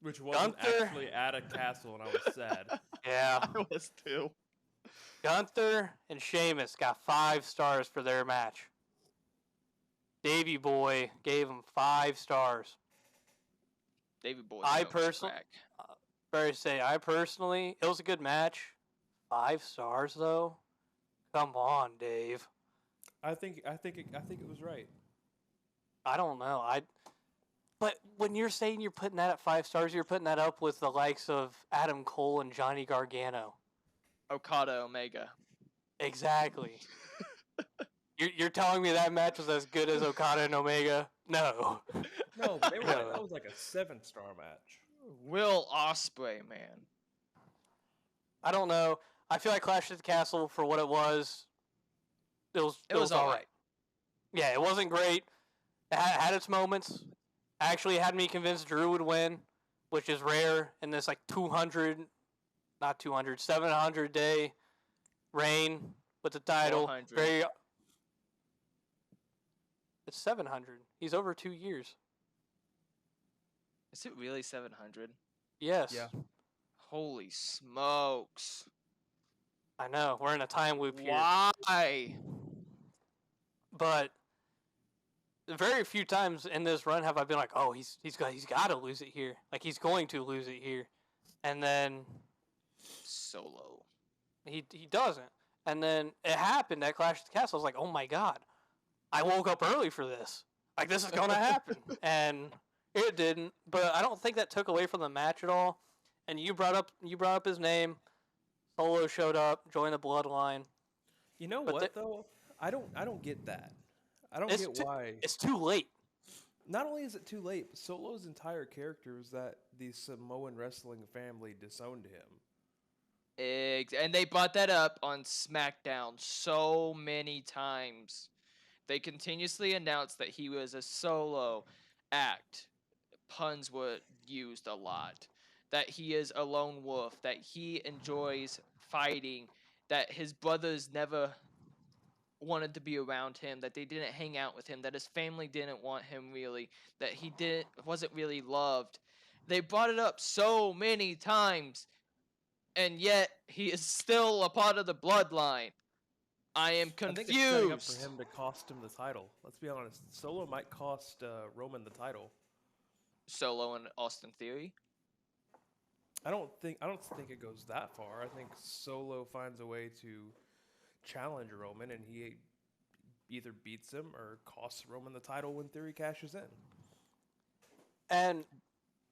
Which wasn't Gunther. actually at a castle, and I was sad. Yeah, I was too. Gunther and Sheamus got 5 stars for their match. Davey Boy gave them 5 stars. David Boy. I personally, it was a good match. 5 stars though. Come on, Dave. I think it was right. I don't know. But when you're saying you're putting that at 5 stars, you're putting that up with the likes of Adam Cole and Johnny Gargano. Okada Omega. Exactly. You're telling me that match was as good as Okada and Omega? No. No, they were No. that was like a 7-star match. Will Ospreay, man. I don't know. I feel like Clash at the Castle, for what it was was all alright. right. Yeah, it wasn't great. It had its moments. Actually had me convinced Drew would win, which is rare in this like 700 day reign with the title. 400. It's 700. He's over 2 years. Is it really 700? Yes. Yeah. Holy smokes. I know. We're in a time loop here. Why? But very few times in this run have I been like, oh, he's got to lose it here. Like he's going to lose it here, and then Solo. he doesn't. And then it happened at Clash at the Castle. I was like, oh my god, I woke up early for this. Like this is gonna happen, and it didn't. But I don't think that took away from the match at all. And you brought up his name. Solo showed up, joined the Bloodline. You know But what though? I don't get that. I don't It's get too- why. It's too late. Not only is it too late, but Solo's entire character is that the Samoan wrestling family disowned him. And they brought that up on SmackDown so many times. They continuously announced that he was a solo act. Puns were used a lot. That he is a lone wolf. That he enjoys fighting. That his brothers never wanted to be around him. That they didn't hang out with him. That his family didn't want him really. That he wasn't really loved. They brought it up so many times. And yet, he is still a part of the bloodline. I am I think it's setting up for confused. him to cost him the title. Let's be honest. Solo might cost Roman the title. Solo and Austin Theory. I don't think it goes that far. I think Solo finds a way to challenge Roman, and he either beats him or costs Roman the title when Theory cashes in And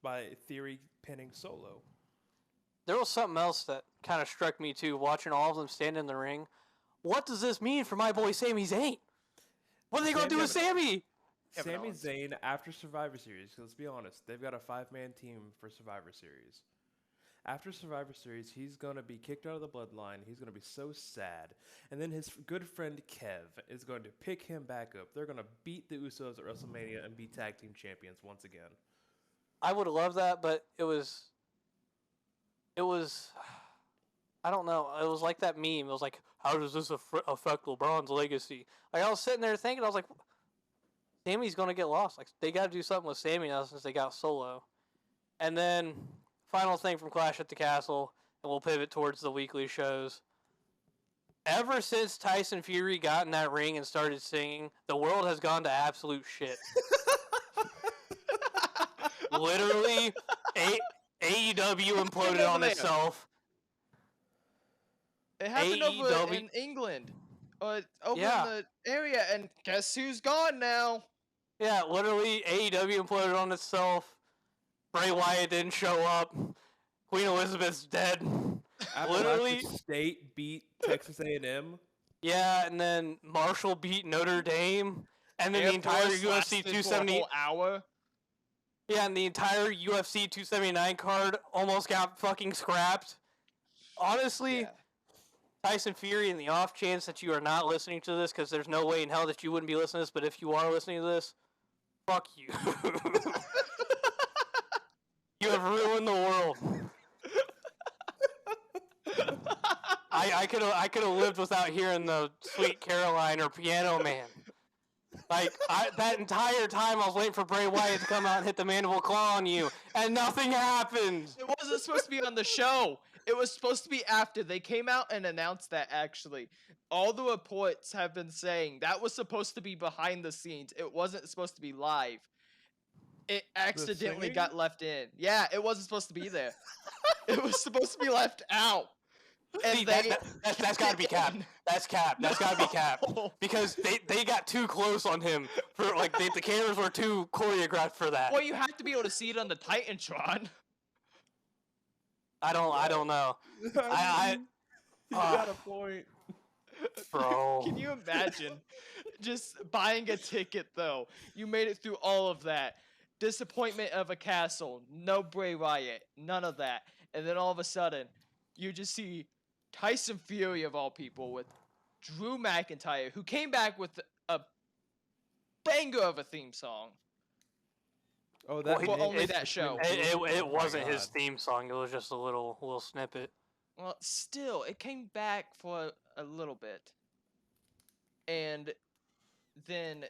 by Theory pinning Solo. there was something else that kind of struck me too, watching all of them stand in the ring. What does this mean for my boy Sami Zayn? What are they going to do with Sami? Kevin Sami Owens. Zayn after Survivor Series, 'cause let's be honest, they've got a 5-man team for Survivor Series. After Survivor Series, he's going to be kicked out of the bloodline. He's going to be so sad. And then his good friend Kev is going to pick him back up. They're going to beat the Usos at WrestleMania and be tag team champions once again. I would have loved that, but it was, I don't know. It was like that meme. It was like, how does this affect LeBron's legacy? Like I was sitting there thinking, I was like, Sami's going to get lost. Like they got to do something with Sami now since they got Solo. And then final thing from Clash at the Castle, and we'll pivot towards the weekly shows. Ever since Tyson Fury got in that ring and started singing, the world has gone to absolute shit. Literally, AEW imploded over on there. itself. It happened over AEW in England. Over Yeah. in the area, and guess who's gone now? Yeah, literally, AEW imploded on itself. Bray Wyatt didn't show up. Queen Elizabeth's dead. Literally, Appalachian State beat Texas A&M. yeah, and then Marshall beat Notre Dame, and then Air the entire Force UFC lasted for a 270. whole hour. Yeah, and the entire UFC 279 card almost got fucking scrapped. Honestly, Yeah. Tyson Fury, in the off chance that you are not listening to this, because there's no way in hell that you wouldn't be listening to this, but if you are listening to this, fuck you. You have ruined the world. I could have lived without hearing the Sweet Caroline or Piano Man. Like that entire time, I was waiting for Bray Wyatt to come out and hit the mandible claw on you, and nothing happened. It wasn't supposed to be on the show. It was supposed to be after. They came out and announced that, actually. All the reports have been saying that was supposed to be behind the scenes. It wasn't supposed to be live. It accidentally singing? got left in. Yeah, it wasn't supposed to be there. It was supposed to be left out. And See, they that's got to be cap. That's cap. That's got to be cap. No. Because they got too close on him for like the cameras were too choreographed for that. Well, you have to be able to see it on the Titantron. I don't know, I You got a point. bro. Can you imagine just buying a ticket though? You made it through all of that. Disappointment of a castle, no Bray Wyatt, none of that. And then all of a sudden, you just see Tyson Fury of all people with Drew McIntyre, who came back with a banger of a theme song. Oh, Well, that for only mix that between show. the It two? Oh my wasn't his God. theme song. It was just a little snippet. Well, still, it came back for a little bit. And then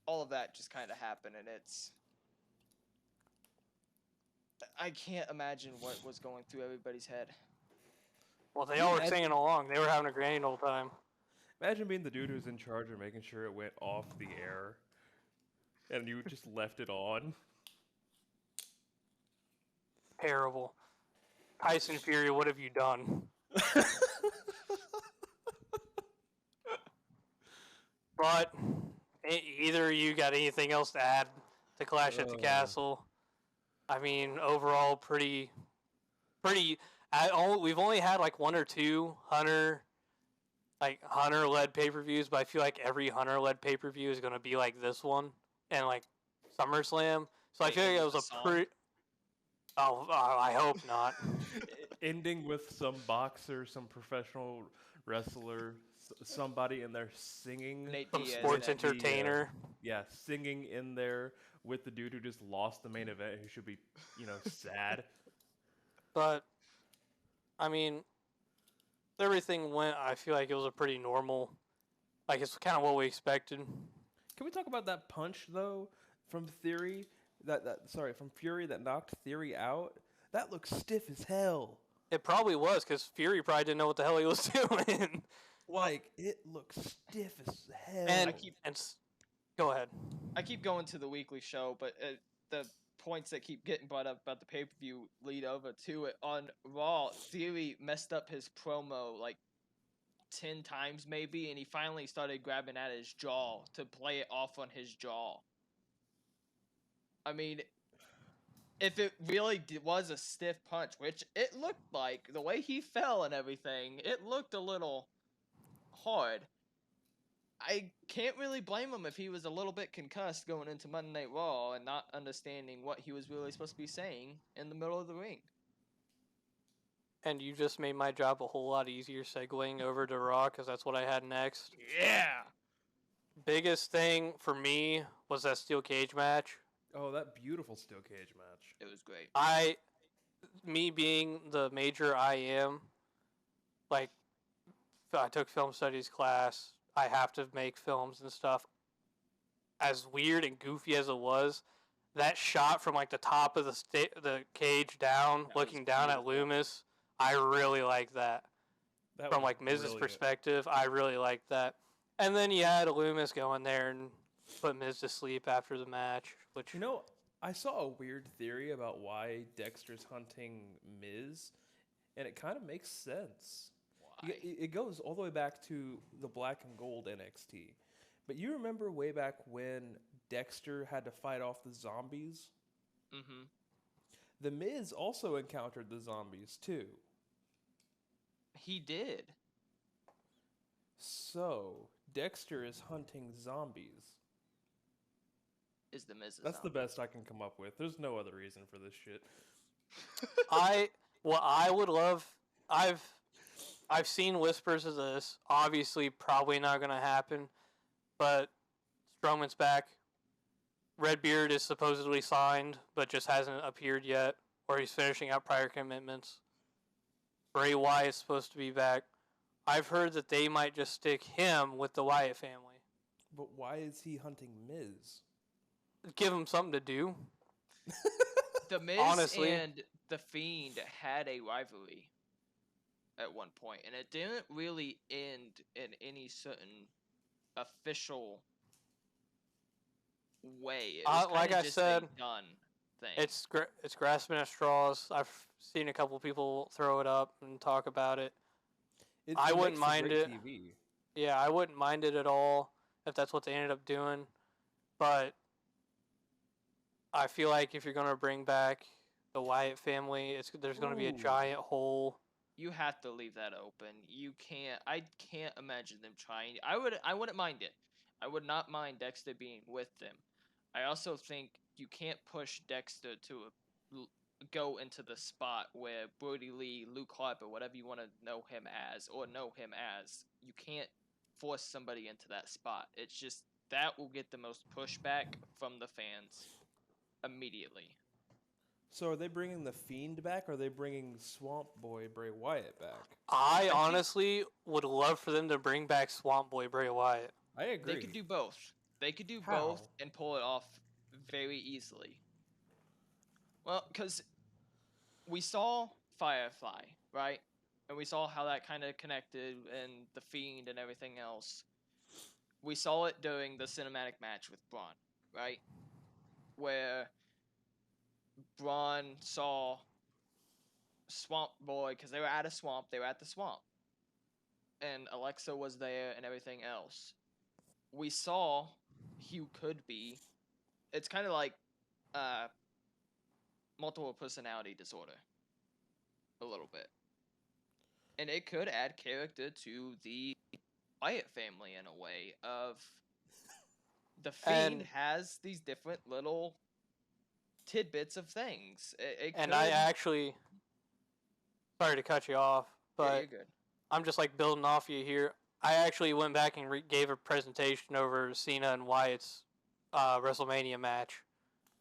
all of that just kind of happened, and it's. I can't imagine what was going through everybody's head. Well, they you all were imagine- singing along. They were having a grand old time. Imagine being the dude who's in charge of making sure it went off the air, and you just left it on. Terrible. Tyson Fury, what have you done? But either of you got anything else to add to Clash at the Castle? I mean, overall, pretty. We've only had like one or two Hunter-led pay-per-views, but I feel like every Hunter-led pay-per-view is going to be like this one and like SummerSlam. So I Wait, feel like is it it was a a song? pretty. Oh, I hope not. Ending with some boxer, some professional wrestler, somebody in there singing. Nate Some Diaz, sports and- entertainer. Yeah, singing in there with the dude who just lost the main event, who should be, sad. But, I mean, everything went. I feel like it was a pretty normal. Like, it's kind of what we expected. Can we talk about that punch though from Theory? From Fury that knocked Theory out. That looks stiff as hell. It probably was because Fury probably didn't know what the hell he was doing. Like it looks stiff as hell. and go ahead. I keep going to the weekly show, but the points that keep getting brought up about the pay-per-view lead over to it. On Raw, Theory messed up his promo like 10 times maybe, and he finally started grabbing at his jaw to play it off on his jaw. I mean, if it really was a stiff punch, which it looked like, the way he fell and everything, it looked a little hard. I can't really blame him if he was a little bit concussed going into Monday Night Raw and not understanding what he was really supposed to be saying in the middle of the ring. And you just made my job a whole lot easier segueing over to Raw because that's what I had next. Yeah! Biggest thing for me was that steel cage match. Oh, that beautiful steel cage match. It was great. Me being the major I am, like, I took film studies class. I have to make films and stuff. As weird and goofy as it was, that shot from like the top of the cage down, That looking was down at beautiful. Loomis, I really like that. That From was like Miz's brilliant. perspective, I really like that. And then you had Loomis go in there and put Miz to sleep after the match, which I saw a weird theory about why Dexter's hunting Miz, and it kind of makes sense. Why? It goes all the way back to the Black and Gold NXT. But you remember way back when Dexter had to fight off the zombies? Mm-hmm. The Miz also encountered the zombies too. He did. So, Dexter is hunting zombies. Is the Mrs. That's the best I can come up with. There's no other reason for this shit. I would love. I've seen whispers of this. Obviously, probably not going to happen. But Strowman's back. Redbeard is supposedly signed, but just hasn't appeared yet, or he's finishing out prior commitments. Bray Wyatt's supposed to be back. I've heard that they might just stick him with the Wyatt family. But why is he hunting Miz? Give him something to do. The Miz Honestly. and The Fiend had a rivalry at one point, and it didn't really end in any certain official way. It was Like kinda I just said, done. thing. It's grasping at straws. I've seen a couple people throw it up and talk about it. I It wouldn't makes for mind great it. TV. Yeah, I wouldn't mind it at all if that's what they ended up doing. But I feel like if you're gonna bring back the Wyatt family, there's gonna be a Ooh. giant hole. You have to leave that open. You can't. I can't imagine them trying. I wouldn't mind it. I would not mind Dexter being with them. I also think you can't push Dexter to go into the spot where Brody Lee, Luke Harper, whatever you want to know him as, you can't force somebody into that spot. It's just that will get the most pushback from the fans immediately. So are they bringing the Fiend back, or are they bringing Swamp Boy Bray Wyatt back? I think- honestly would love for them to bring back Swamp Boy Bray Wyatt. I agree. They could do both. They could do How? both and pull it off very easily. Well, because we saw Firefly, right? And we saw how that kind of connected and the Fiend and everything else. We saw it during the cinematic match with Braun, right? Where Braun saw Swamp Boy, because they were at a swamp, they were at the swamp. And Alexa was there and everything else. We saw Hugh could be. It's kind of like multiple personality disorder. A little bit. And it could add character to the Wyatt family in a way of the Fiend And- has these different little tidbits of things. It And could, I actually, sorry to cut you off, yeah, but you're good. I'm just like building off you here. I actually went back and gave a presentation over Cena and Wyatt's WrestleMania match,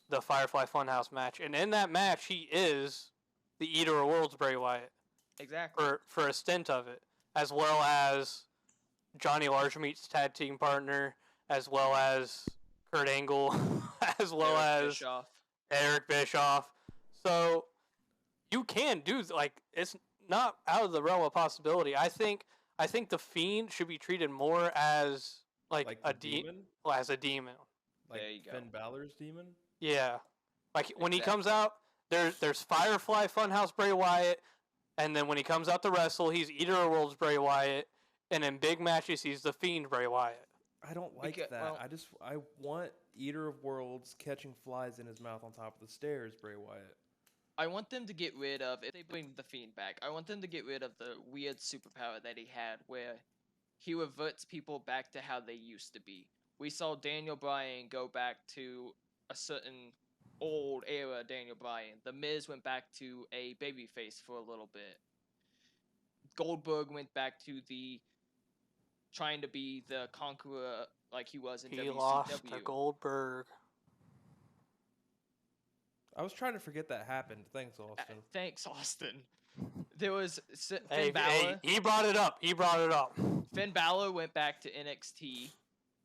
the Firefly Funhouse match, and in that match he is the Eater of Worlds Bray Wyatt Exactly. for a stint of it, as well as Johnny Largemeat's tag team partner, as well as Kurt Angle, as well Eric as Bischoff. Eric Bischoff. So you can do like it's not out of the realm of possibility. I think the Fiend should be treated more as like the a demon, as a demon. like There you go. Finn Balor's demon. Yeah, like when he comes Exactly. out, there's Firefly Funhouse Bray Wyatt, and then when he comes out to wrestle, he's Eater of Worlds Bray Wyatt, and in big matches he's the Fiend Bray Wyatt. I don't like Beca- that. well- I want Eater of Worlds catching flies in his mouth on top of the stairs, Bray Wyatt. I want them to get rid of, if they bring the Fiend back, I want them to get rid of the weird superpower that he had where he reverts people back to how they used to be. We saw Daniel Bryan go back to a certain old era Daniel Bryan. The Miz went back to a babyface for a little bit. Goldberg went back to the trying to be the conqueror like he was in He WCW. lost to Goldberg. I was trying to forget that happened. Thanks, Austin. Thanks, Austin. There was Finn Hey, Balor. he brought it up. He brought it up. Finn Balor went back to NXT,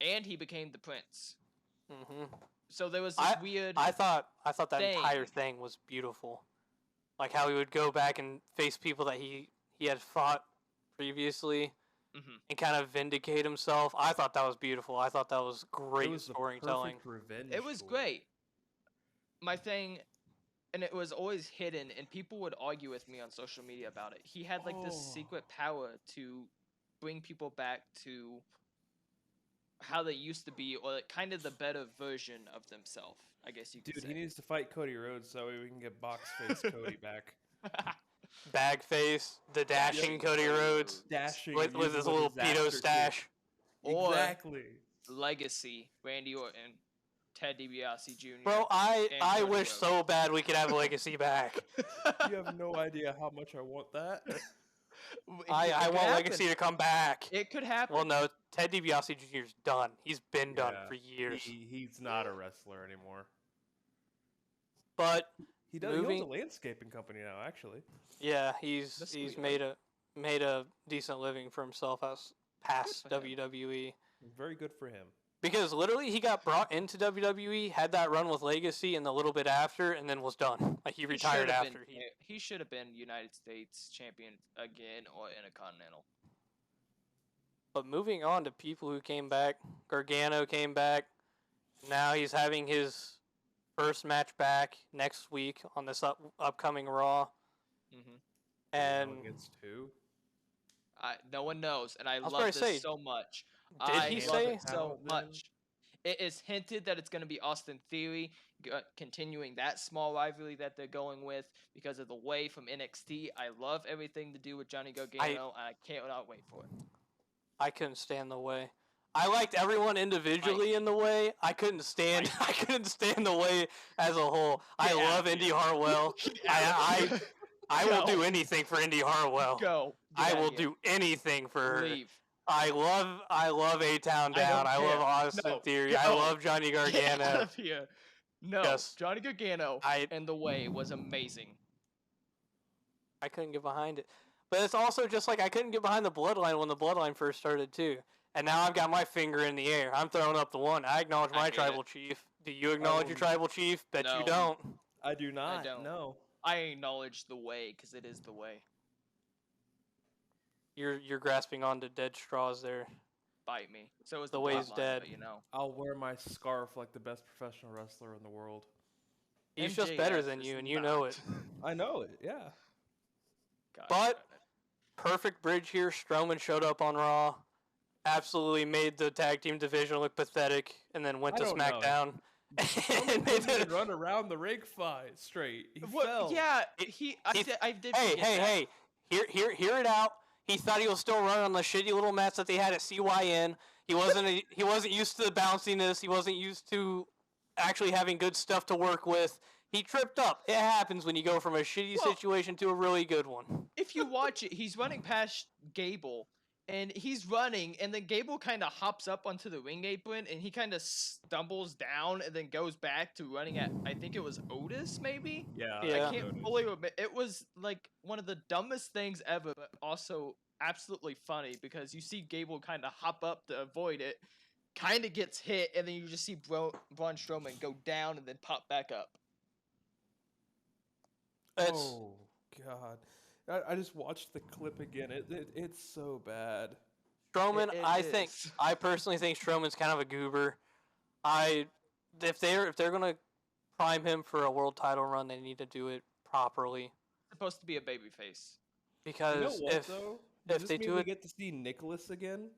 and he became the Prince. hmm So there was this weird. I thought that entire thing. thing was beautiful, like how he would go back and face people that he had fought previously Mhm. and kind of vindicate himself. I thought that was beautiful. I thought that was It great was the storytelling. perfect revenge It was story. great. My thing, and it was always hidden, and people would argue with me on social media about it. He had like this Oh. secret power to bring people back to how they used to be, or like kind of the better version of themselves. I guess you could Dude, say. he needs to fight Cody Rhodes so we can get box face Cody back. Bagface, the dashing Cody Rhodes Dashing with using his the little disaster pedo kick. stash. Or- Exactly. Legacy, Randy Orton, Ted DiBiase Jr. Bro, I And I Cody wish Rhodes. so bad we could have Legacy back. You have no idea how much I want that. I want Legacy to come back. It could happen. Well, no, Ted DiBiase Jr.'s done. He's been done Yeah, for years. He's not a wrestler anymore. But He does. He owns Moving- a landscaping company now, actually. yeah, he's That's he's sweet. made a decent living for himself as past for him. WWE. Very good for him. Because literally, he got brought into WWE, had that run with Legacy, and the little bit after, and then was done. Like he retired should've after. Been, he should have been United States champion again or Intercontinental. But moving on to people who came back, Gargano came back. Now he's having his first match back next week on this upcoming Raw, Hmm. and against who? No one knows, and I was love about this to say, so much. did I he love say? it so Talent then? much. It is hinted that it's going to be Austin Theory continuing that small rivalry that they're going with because of the way from NXT. I love everything to do with Johnny Gargano. And I cannot wait for it. I couldn't stand the way. I liked everyone individually in the way. I couldn't stand. I couldn't stand the way as a whole. I Get out love of Indy here. Hartwell. Get out of here. I will do Go. anything for Indy Hartwell. Go. Get I out of will here. do anything for her. Leave. I love A Town I don't Down. I love care. Austin No, Theory. I go. love Johnny Get out Gargano. of here. No, Yes. Johnny Gargano I and the way was amazing. couldn't get behind it. But it's also just like I couldn't get behind the Bloodline when the Bloodline first started too. And now I've got my finger in the air. I'm throwing up the one. I acknowledge I my hate tribal it. chief. Do you acknowledge your tribal chief? Bet No. you don't. I do not. don't. No. I acknowledge the way because it is the way. You're grasping onto dead straws there. Bite me. So is The the way's bloodline, dead. but you know. I'll wear my scarf like the best professional wrestler in the world. He's just better MJF than is you, and you know not. it. I know it. Yeah. God But- damn it. Perfect bridge here. Strowman showed up on Raw. Absolutely made the tag team division look pathetic, and then went I to don't know. SmackDown. Strowman and made couldn't even the, run around the ring fight straight. He What? fell. Yeah, He- I he's- did. I did. hey, forget hey, that. hey! Hear it out. He thought he was still running on the shitty little mats that they had at CYN. He wasn't used to the bounciness. He wasn't used to actually having good stuff to work with. He tripped up. It happens when you go from a shitty Well- situation to a really good one. If you watch it, he's running past Gable, and he's running, and then Gable kind of hops up onto the ring apron, and he kind of stumbles down, and then goes back to running at, I think it was Otis, maybe? Yeah. Yeah. I can't fully remember. It was like one of the dumbest things ever, but also absolutely funny because you see Gable kind of hop up to avoid it, kind of gets hit, and then you just see Braun Strowman go down and then pop back up. It's Oh God. I just watched the clip again. It's so bad. Strowman. It I is. personally think Strowman's kind of a goober. If they're gonna prime him for a world title run, they need to do it properly. Supposed to be a babyface. Because You know what if though? if Does this they mean do we it- get to see Nicholas again?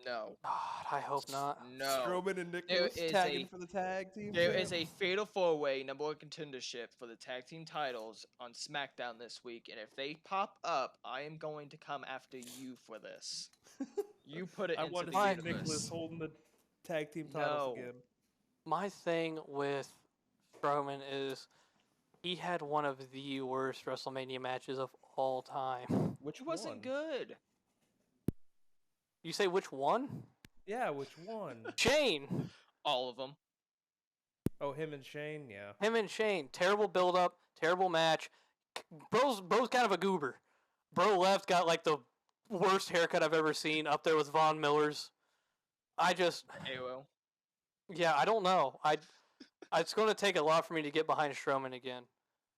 No. God, I hope not. No. Strowman and Nicholas is tagging a- for the tag team. There champ? is a fatal four-way number one contendership for the tag team titles on SmackDown this week, and if they pop up, I am going to come after you for this. You put it I into want to the see universe. Nicholas holding the tag team titles No. again. My thing with Strowman is he had one of the worst WrestleMania matches of all time. Which It wasn't one? good. You say which one? Yeah, which one? Shane. All of them. Oh, him and Shane. Yeah. Him and Shane. Terrible build up, terrible match. Bro's kind of a goober. Bro left got like the worst haircut I've ever seen, up there with Von Miller's. I just AOL. yeah, I don't know. It's going to take a lot for me to get behind Strowman again.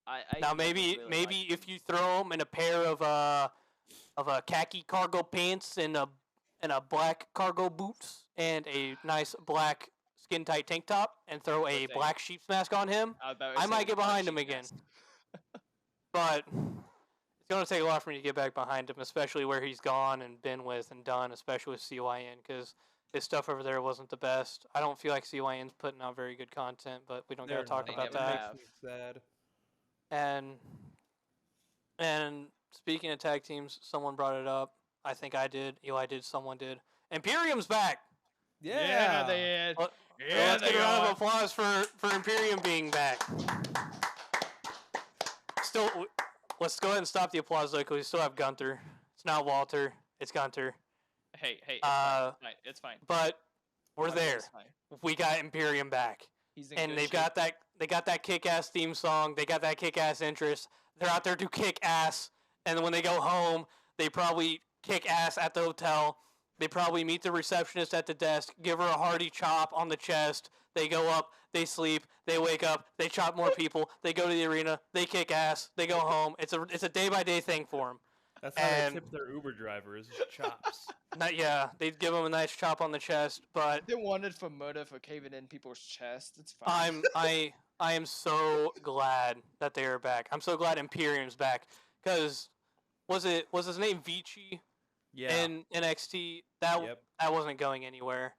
I Now never maybe really liked if him. you throw him in a pair of khaki cargo pants and a black cargo boots and a nice black skin tight tank top and throw a say- black sheep's mask on him, about to I say might get Black behind him Sheep again. Mask. but it's going to take a lot for me to get back behind him, especially where he's gone and been with and done, especially with CYN, because his stuff over there wasn't the best. I don't feel like CYN's putting out very good content, but we don't got to They're talk not. They about never that. have. Makes me sad. And speaking of tag teams, someone brought it up. I think I did. Eli did. Someone did. Imperium's back. Yeah. they Let- Yeah, Let's get they a round are. of applause for Imperium being back. Still, let's go ahead and stop the applause though, because we still have Gunther. It's not Walter. It's Gunther. Hey, it's Uh, fine. It's fine. But we're Gunther there. is fine. We got Imperium back. He's in And good they've shape. got that kick-ass theme song. They got that kick-ass interest. They're out there to kick ass, and when they go home, they probably kick ass at the hotel. They probably meet the receptionist at the desk, give her a hearty chop on the chest. They go up, they sleep, they wake up, they chop more people. They go to the arena, they kick ass, they go home. It's a day-by-day thing for them. That's how And- they tip their Uber drivers, chops. They'd give him a nice chop on the chest, but They wanted for murder for caving in people's chests. It's fine. I am so glad that they are back. I'm so glad Imperium's back because was his name Vici Yeah. in NXT? That Yep. that wasn't going anywhere.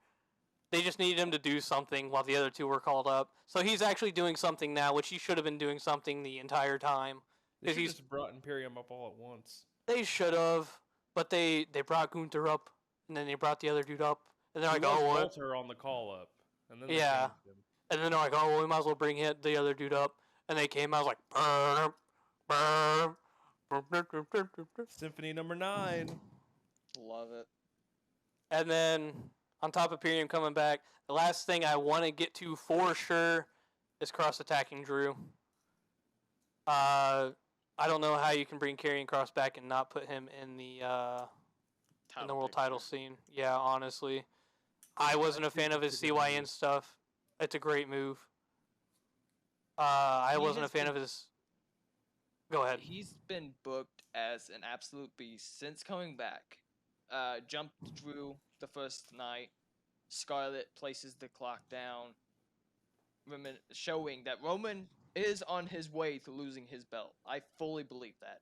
They just needed him to do something while the other two were called up. So he's actually doing something now, which he should have been doing something the entire time. They if should he's- just brought Imperium up all at once. They should have, but they brought Gunther up, and then they brought the other dude up, and they're He like, was oh, what? Walter on the call up, and then they Yeah. changed him. And then they're like, oh, well, we might as well bring the other dude up. And they came out like, burn, burn, Symphony number 9. Love it. and then on top of Imperium coming back, the last thing I want to get to for sure is cross attacking Drew. I don't know how you can bring Karrion Cross back and not put him in the world title scene. Yeah, honestly, I wasn't a fan of his CYN stuff. It's a great move. I He wasn't a has fan been- of his. Go ahead. He's been booked as an absolute beast since coming back. Jumped Drew the first night. Scarlett places the clock down, showing that Roman is on his way to losing his belt. I fully believe that.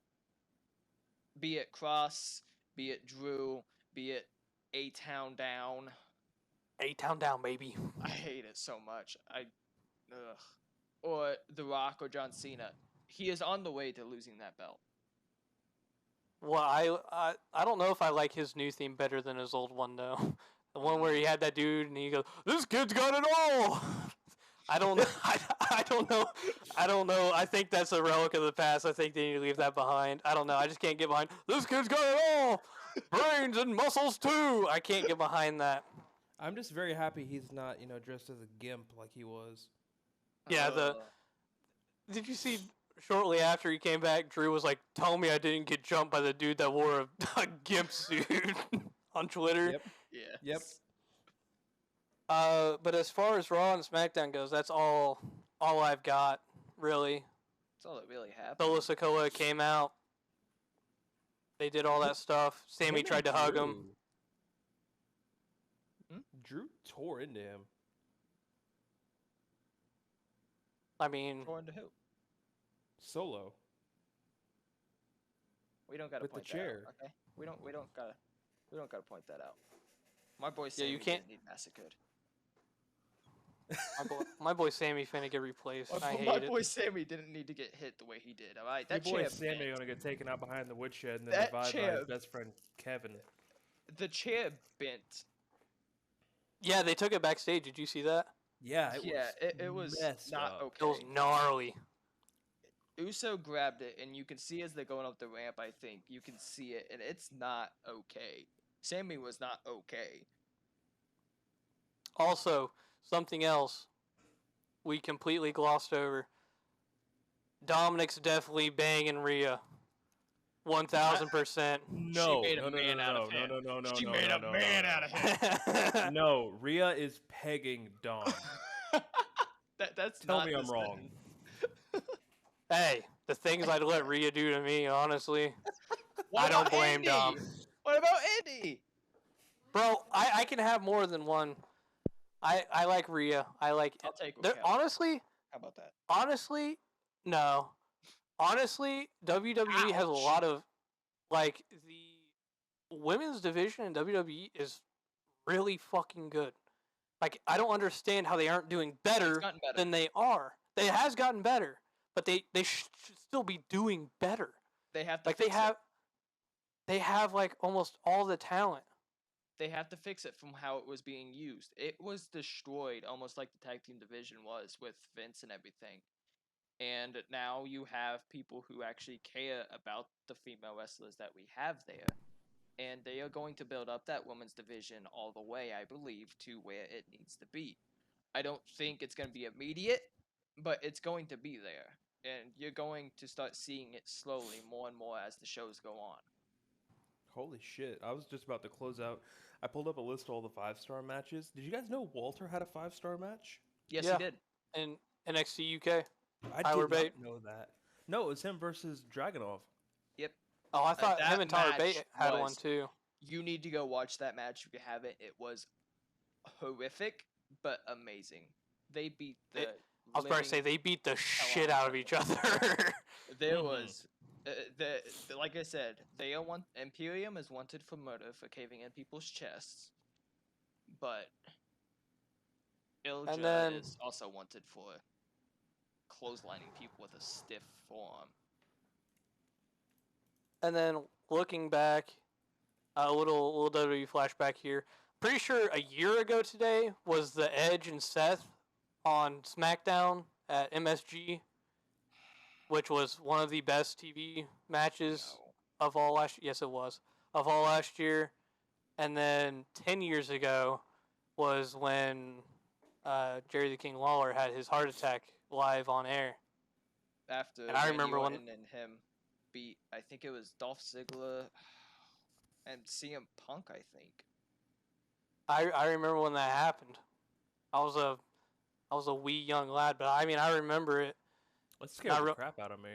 Be it Cross, be it Drew, be it A-Town Down. A-Town down, baby. I hate it so much. Ugh. Or The Rock or John Cena. He is on the way to losing that belt. Well, I don't know if I like his new theme better than his old one though. The one where he had that dude and he goes, "This kid's got it all." I don't know. I don't know. I don't know. I think that's a relic of the past. I think they need to leave that behind. I don't know. I just can't get behind. This kid's got it all, brains and muscles too. I can't get behind that. I'm just very happy he's not, dressed as a gimp like he was. Yeah, Ugh. Did you see shortly after he came back, Drew was like, "Tell me I didn't get jumped by the dude that wore a gimp suit" on Twitter. Yep. Yeah. Yep. But as far as Raw and SmackDown goes, that's all I've got, really. That's all that really happened. Solo Sikoa came out. They did all that stuff. Sammy Him tried to and hug him. Drew tore into him. I mean, According to who? Solo. We don't gotta With the point that chair. out, okay? We don't gotta point that out. My boy Yeah, Sammy you can't- didn't need massacred. my boy Sammy finna get replaced. I My hate it. boy Sammy didn't need to get hit the way he did. All right, Your that boy chair Sammy bent. gonna get taken out behind the woodshed and then That revived by chair- his best friend Kevin. The chair bent. Yeah, they took it backstage. Did you see that? Yeah, It was messed not up. It was okay. gnarly. Uso grabbed it, and you can see as they're going up the ramp. I think you can see it, and it's not okay. Sammy was not okay. Also, something else we completely glossed over. Dominic's definitely banging Rhea. 1000%. No, made a no, no, man no, out no, of no, him. no, no, no, She no, made no, a no, man no, out of him. No, Rhea is pegging Dom. That's Tell not me the I'm wrong. sentence. Hey, the things I'd let Rhea do to me, honestly. What I don't about blame Andy? Dom. What about Andy? Bro, I can have more than one. I like Rhea. I like. I'll take There, Raquel. honestly, How about that? honestly, no. Honestly, WWE has a Ouch. lot of like the women's division in WWE is really fucking good. Like I don't understand how they aren't doing It's better gotten better. than they are. It has gotten better, but they should still be doing better. They have to Like fix it. they have like almost all the talent. They have to fix it from how it was being used. It was destroyed almost like the tag team division was with Vince and everything. And now you have people who actually care about the female wrestlers that we have there. And they are going to build up that women's division all the way, I believe, to where it needs to be. I don't think it's going to be immediate, but it's going to be there. And you're going to start seeing it slowly more and more as the shows go on. Holy shit. I was just about to close out. I pulled up a list of all the 5-star matches. Did you guys know Walter had a 5-star match? Yes, Yeah. he did. In NXT UK. I Tyler did not Bate. know that. No, it was him versus Dragunov. Yep. Oh, I thought that him and Tyler match Bate had one was- too. You need to go watch that match if you haven't. It was horrific but amazing. They beat the. I was about to say living they beat the hell shit out out of of each other. There Mhm. was, like I said, they are Imperium is wanted for murder for caving in people's chests, but Ilja then- is also wanted for clotheslining people with a stiff forearm. And then looking back, a little WWE flashback here. Pretty sure a year ago today was the Edge and Seth on SmackDown at MSG, which was one of the best TV matches No. of all last. Yes, it was of all last year. And then 10 years ago was when Jerry the King Lawler had his heart attack live on air. After And I Randy remember when- Orton and him beat, I think it was Dolph Ziggler and CM Punk. I think. I remember when that happened. I was a wee young lad, but I mean I remember it. That scared Not the real- crap out of me.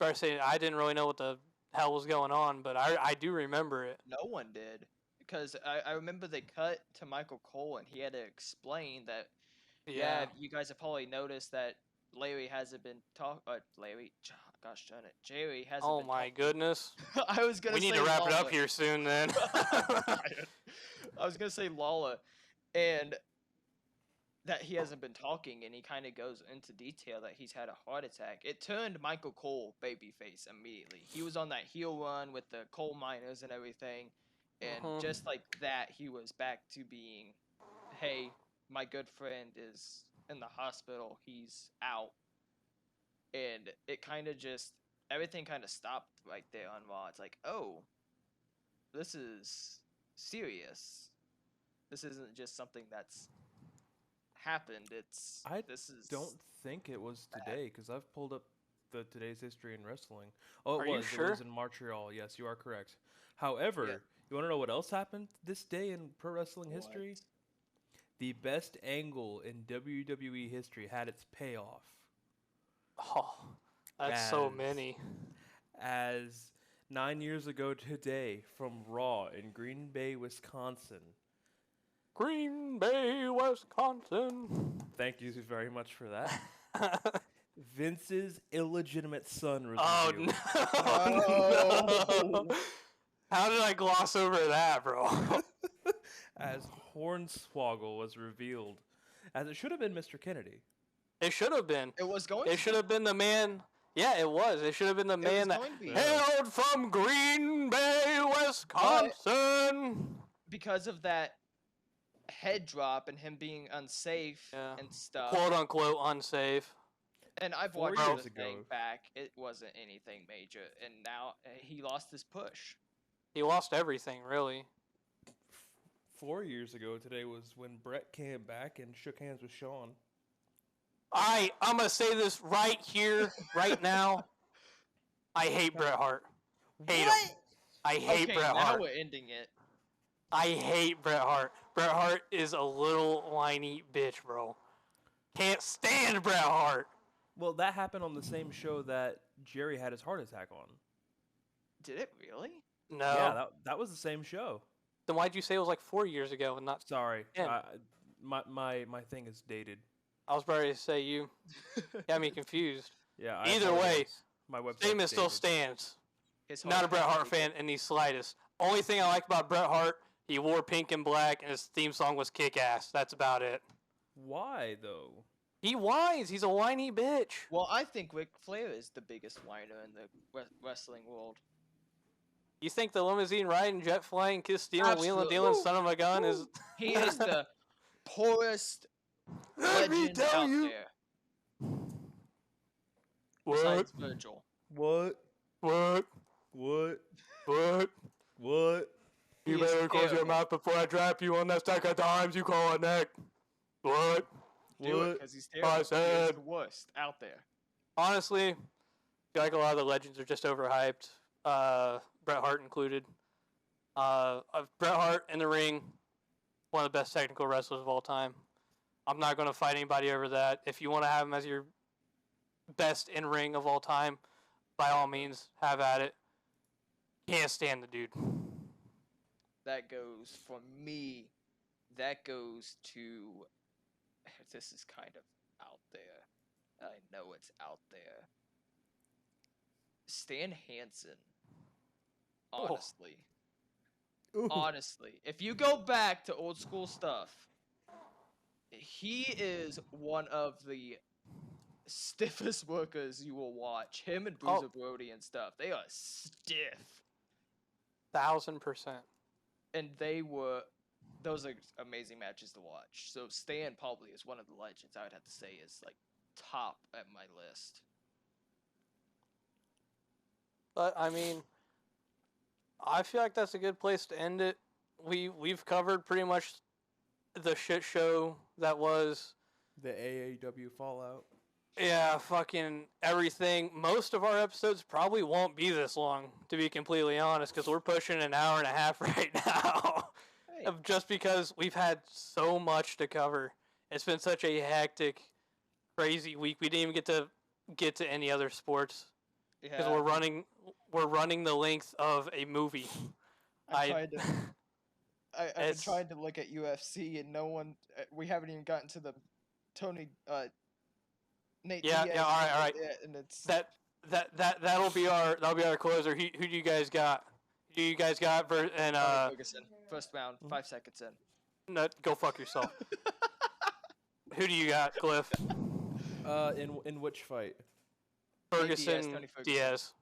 I say I didn't really know what the hell was going on, but I do remember it. No one did. Because I remember they cut to Michael Cole and he had to explain that, yeah, you guys have probably noticed that Larry hasn't been gosh darn it, Jerry hasn't Oh been my goodness. I was going We to say need to wrap it up Lawler. here soon then. I was going to say Lawler, and that he hasn't been talking, and he kind of goes into detail that he's had a heart attack. It turned Michael Cole babyface immediately. He was on that heel run with the coal miners and everything, and Mhm. just like that, he was back to being, hey, my good friend is in the hospital. He's out. And it kind of just, everything kind of stopped right there on Raw. It's like, oh, this is serious. This isn't just something that's happened. This is Don't think it was bad. today because I've pulled up the today's history in wrestling. Oh, Are it you was. It sure? was in Montreal. Yes, you are correct. However, you want to know what else happened this day in pro wrestling history? What? The best angle in WWE history had its payoff Oh, that's so As- many. as 9 years ago today from Raw in Green Bay, Wisconsin. Green Bay, Wisconsin. Thank you very much for that. Vince's illegitimate son was Oh revealed. no. No. How did I gloss over that, bro? As Hornswoggle was revealed, as it should have been Mr. Kennedy. It should have been. It was going It to should have been the man. Yeah, it was. It should have been the It was man that going to be. hailed from Green Bay, Wisconsin. because of that head drop and him being unsafe Yeah. and stuff. Quote unquote unsafe. And I've 4 watched years the thing ago. back. It wasn't anything major, and now he lost his push. He lost everything, really. 4 years ago today was when Brett came back and shook hands with Sean. I'm gonna say this right here, right now. I hate Bret Hart. Hate him. I hate Okay, Bret now Hart. we're ending it. I hate Bret Hart. Bret Hart is a little whiny bitch, bro. Can't stand Bret Hart. Well, that happened on the same show that Jerry had his heart attack on. Did it really? No. Yeah, that was the same show. Then why'd you say it was like 4 years ago and not? Sorry, Yeah. my thing is dated. I was ready to say you got me confused. Yeah. Either way, apologize. My website Statement still stands. His Not a heart Bret Hart attack fan in the slightest. Only thing I like about Bret Hart, he wore pink and black, and his theme song was kick ass. That's about it. Why though? He whines. He's a whiny bitch. Well, I think Ric Flair is the biggest whiner in the wrestling world. You think the limousine riding, jet flying, kiss stealing, wheeling Absolute- dealing, Woo! son of a gun is. He is the poorest Let me legend tell out you. there. What? Besides Virgil. What? What? What? What? What? You He is better close your terrible. mouth before I drop you on that stack of dimes you call it neck. What? Do it What? because he's terrible. He is said- the worst out there. Honestly, I feel like a lot of the legends are just overhyped. Bret Hart included. Bret Hart in the ring, one of the best technical wrestlers of all time. I'm not going to fight anybody over that. If you want to have him as your best in ring of all time, by all means, have at it. Can't stand the dude. That goes for me. That goes to. This is kind of out there. I know it's out there. Stan Hansen. Oh. Honestly. Ooh. Honestly. If you go back to old school stuff, he is one of the stiffest workers you will watch. Him and Oh. Boozer Brody and stuff. They are stiff. 1000%. And those are amazing matches to watch. So Stan probably is one of the legends I would have to say is like top at my list. But I mean, I feel like that's a good place to end it. We've covered pretty much the shit show that was. The AAW Fallout. Yeah, fucking everything. Most of our episodes probably won't be this long, to be completely honest, because we're pushing an hour and a half right now. Hey, Just because we've had so much to cover. It's been such a hectic, crazy week. We didn't even get to any other sports because yeah, we're running the length of a movie. I've been It's- trying to look at UFC and no one. We haven't even gotten to the Tony Nate. Yeah, Diaz yeah, all right. yet, and it's that'll be our closer. Who do you guys got? Who you guys got? Tony Ferguson. First round, 5 seconds in. No, go fuck yourself. Who do you got, Cliff? In which fight? Tony Diaz, Ferguson, Ferguson. Diaz.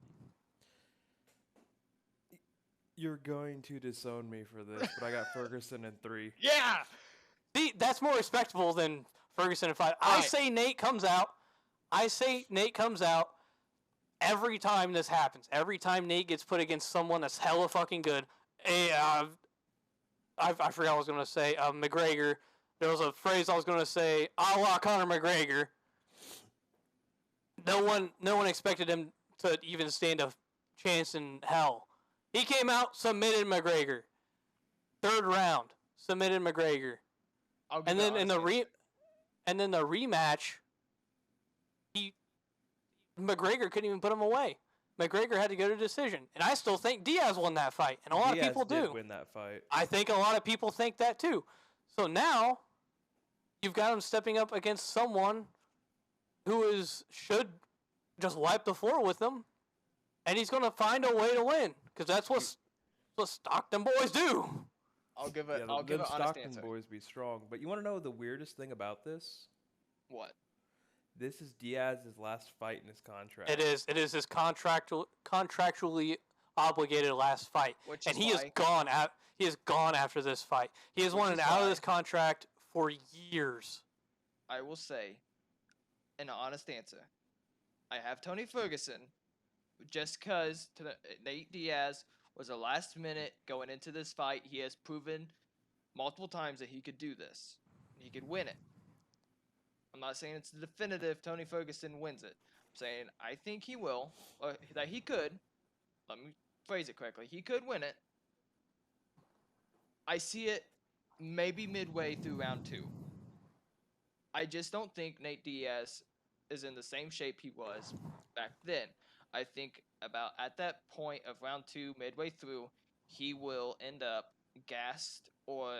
You're going to disown me for this, but I got Ferguson in 3. Yeah. See, that's more respectable than Ferguson in 5. I Alright. say Nate comes out. Every time this happens. Every time Nate gets put against someone that's hella fucking good. I forgot what I was gonna say. McGregor. There was a phrase I was gonna say. A la Conor McGregor. No one expected him to even stand a chance in hell. He came out, submitted McGregor. 3rd round, submitted McGregor. I'll give And it then in the honest rematch, McGregor couldn't even put him away. McGregor had to go to decision, and I still think Diaz won that fight, and a lot of people did do. win that fight. I think a lot of people think that too. So now, you've got him stepping up against someone who should just wipe the floor with him, and he's gonna find a way to win because that's what Stockton boys do. I'll give Yeah, it. I'll give them an honest Stockton answer. boys be strong. But you want to know the weirdest thing about this? What? This is Diaz's last fight in his contract. It is his contractually obligated last fight. Which And is he is why- gone he is gone after this fight. He has Which wanted is out of why- this contract for years. I will say, an honest answer. I have Tony Ferguson, just because Nate Diaz was a last minute going into this fight. He has proven multiple times that he could do this. He could win it. I'm not saying it's definitive Tony Ferguson wins it. I'm saying I think he will, or that he could. Let me phrase it correctly. He could win it. I see it maybe midway through round 2. I just don't think Nate Diaz is in the same shape he was back then. I think about at that point of round 2, midway through, he will end up gassed or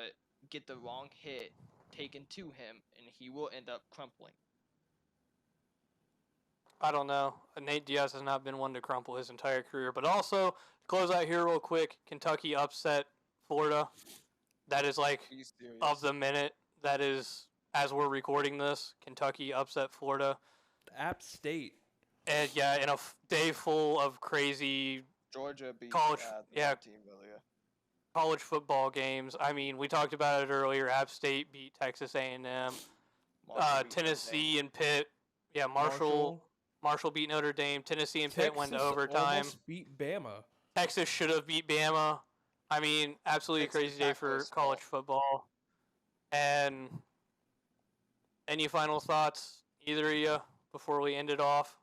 get the wrong hit taken to him, and he will end up crumpling. I don't know. Nate Diaz has not been one to crumple his entire career. But also, to close out here real quick, Kentucky upset Florida. That is like Are you serious? of the minute. That is, as we're recording this, Kentucky upset Florida. App State. And yeah, in a day full of crazy Georgia beat college- the yeah. team earlier. college football games. I mean, we talked about it earlier. App State beat Texas A&M. Marshall beat Notre Tennessee Dame. and Pitt. Yeah, Marshall beat Notre Dame. Tennessee and Pitt went to Texas overtime. almost beat Bama. Texas should have beat Bama. I mean, absolutely Texas crazy day not for close at college all. football. And any final thoughts, either of you, before we end it off?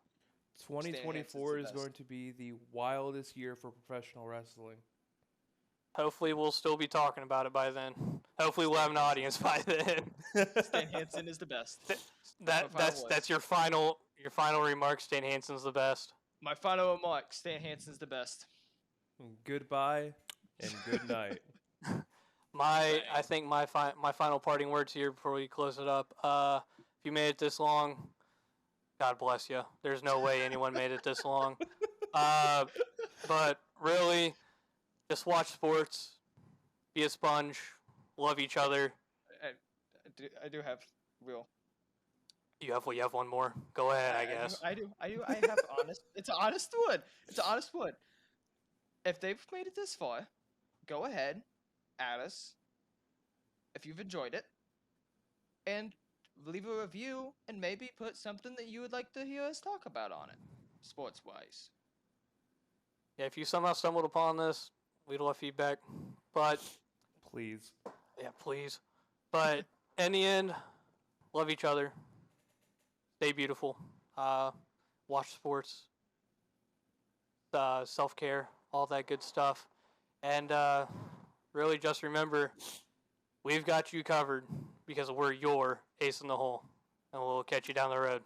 2024 the is best. going to be the wildest year for professional wrestling. Hopefully, we'll still be talking about it by then. Hopefully, we'll have an audience by then. Stan Hansen is the best. That's final words. your final remark. Stan Hansen's the best. My final remark: Stan Hansen's the best. Goodbye and good night. I think my final parting words here before we close it up. If you made it this long, God bless you. There's no way anyone made it this long. But really, just watch sports, be a sponge, love each other. I do have real. You have one more. Go ahead, I guess. I do. I have honest. It's an honest one. It's an honest one. If they've made it this far, go ahead, add us. If you've enjoyed it, and leave a review, and maybe put something that you would like to hear us talk about on it, sports wise. Yeah, if you somehow stumbled upon this, we'd love feedback. But Please. yeah, please. But in the end, love each other. Stay beautiful. Watch sports. Self-care, all that good stuff. And really just remember, we've got you covered because we're your ace in the hole. And we'll catch you down the road.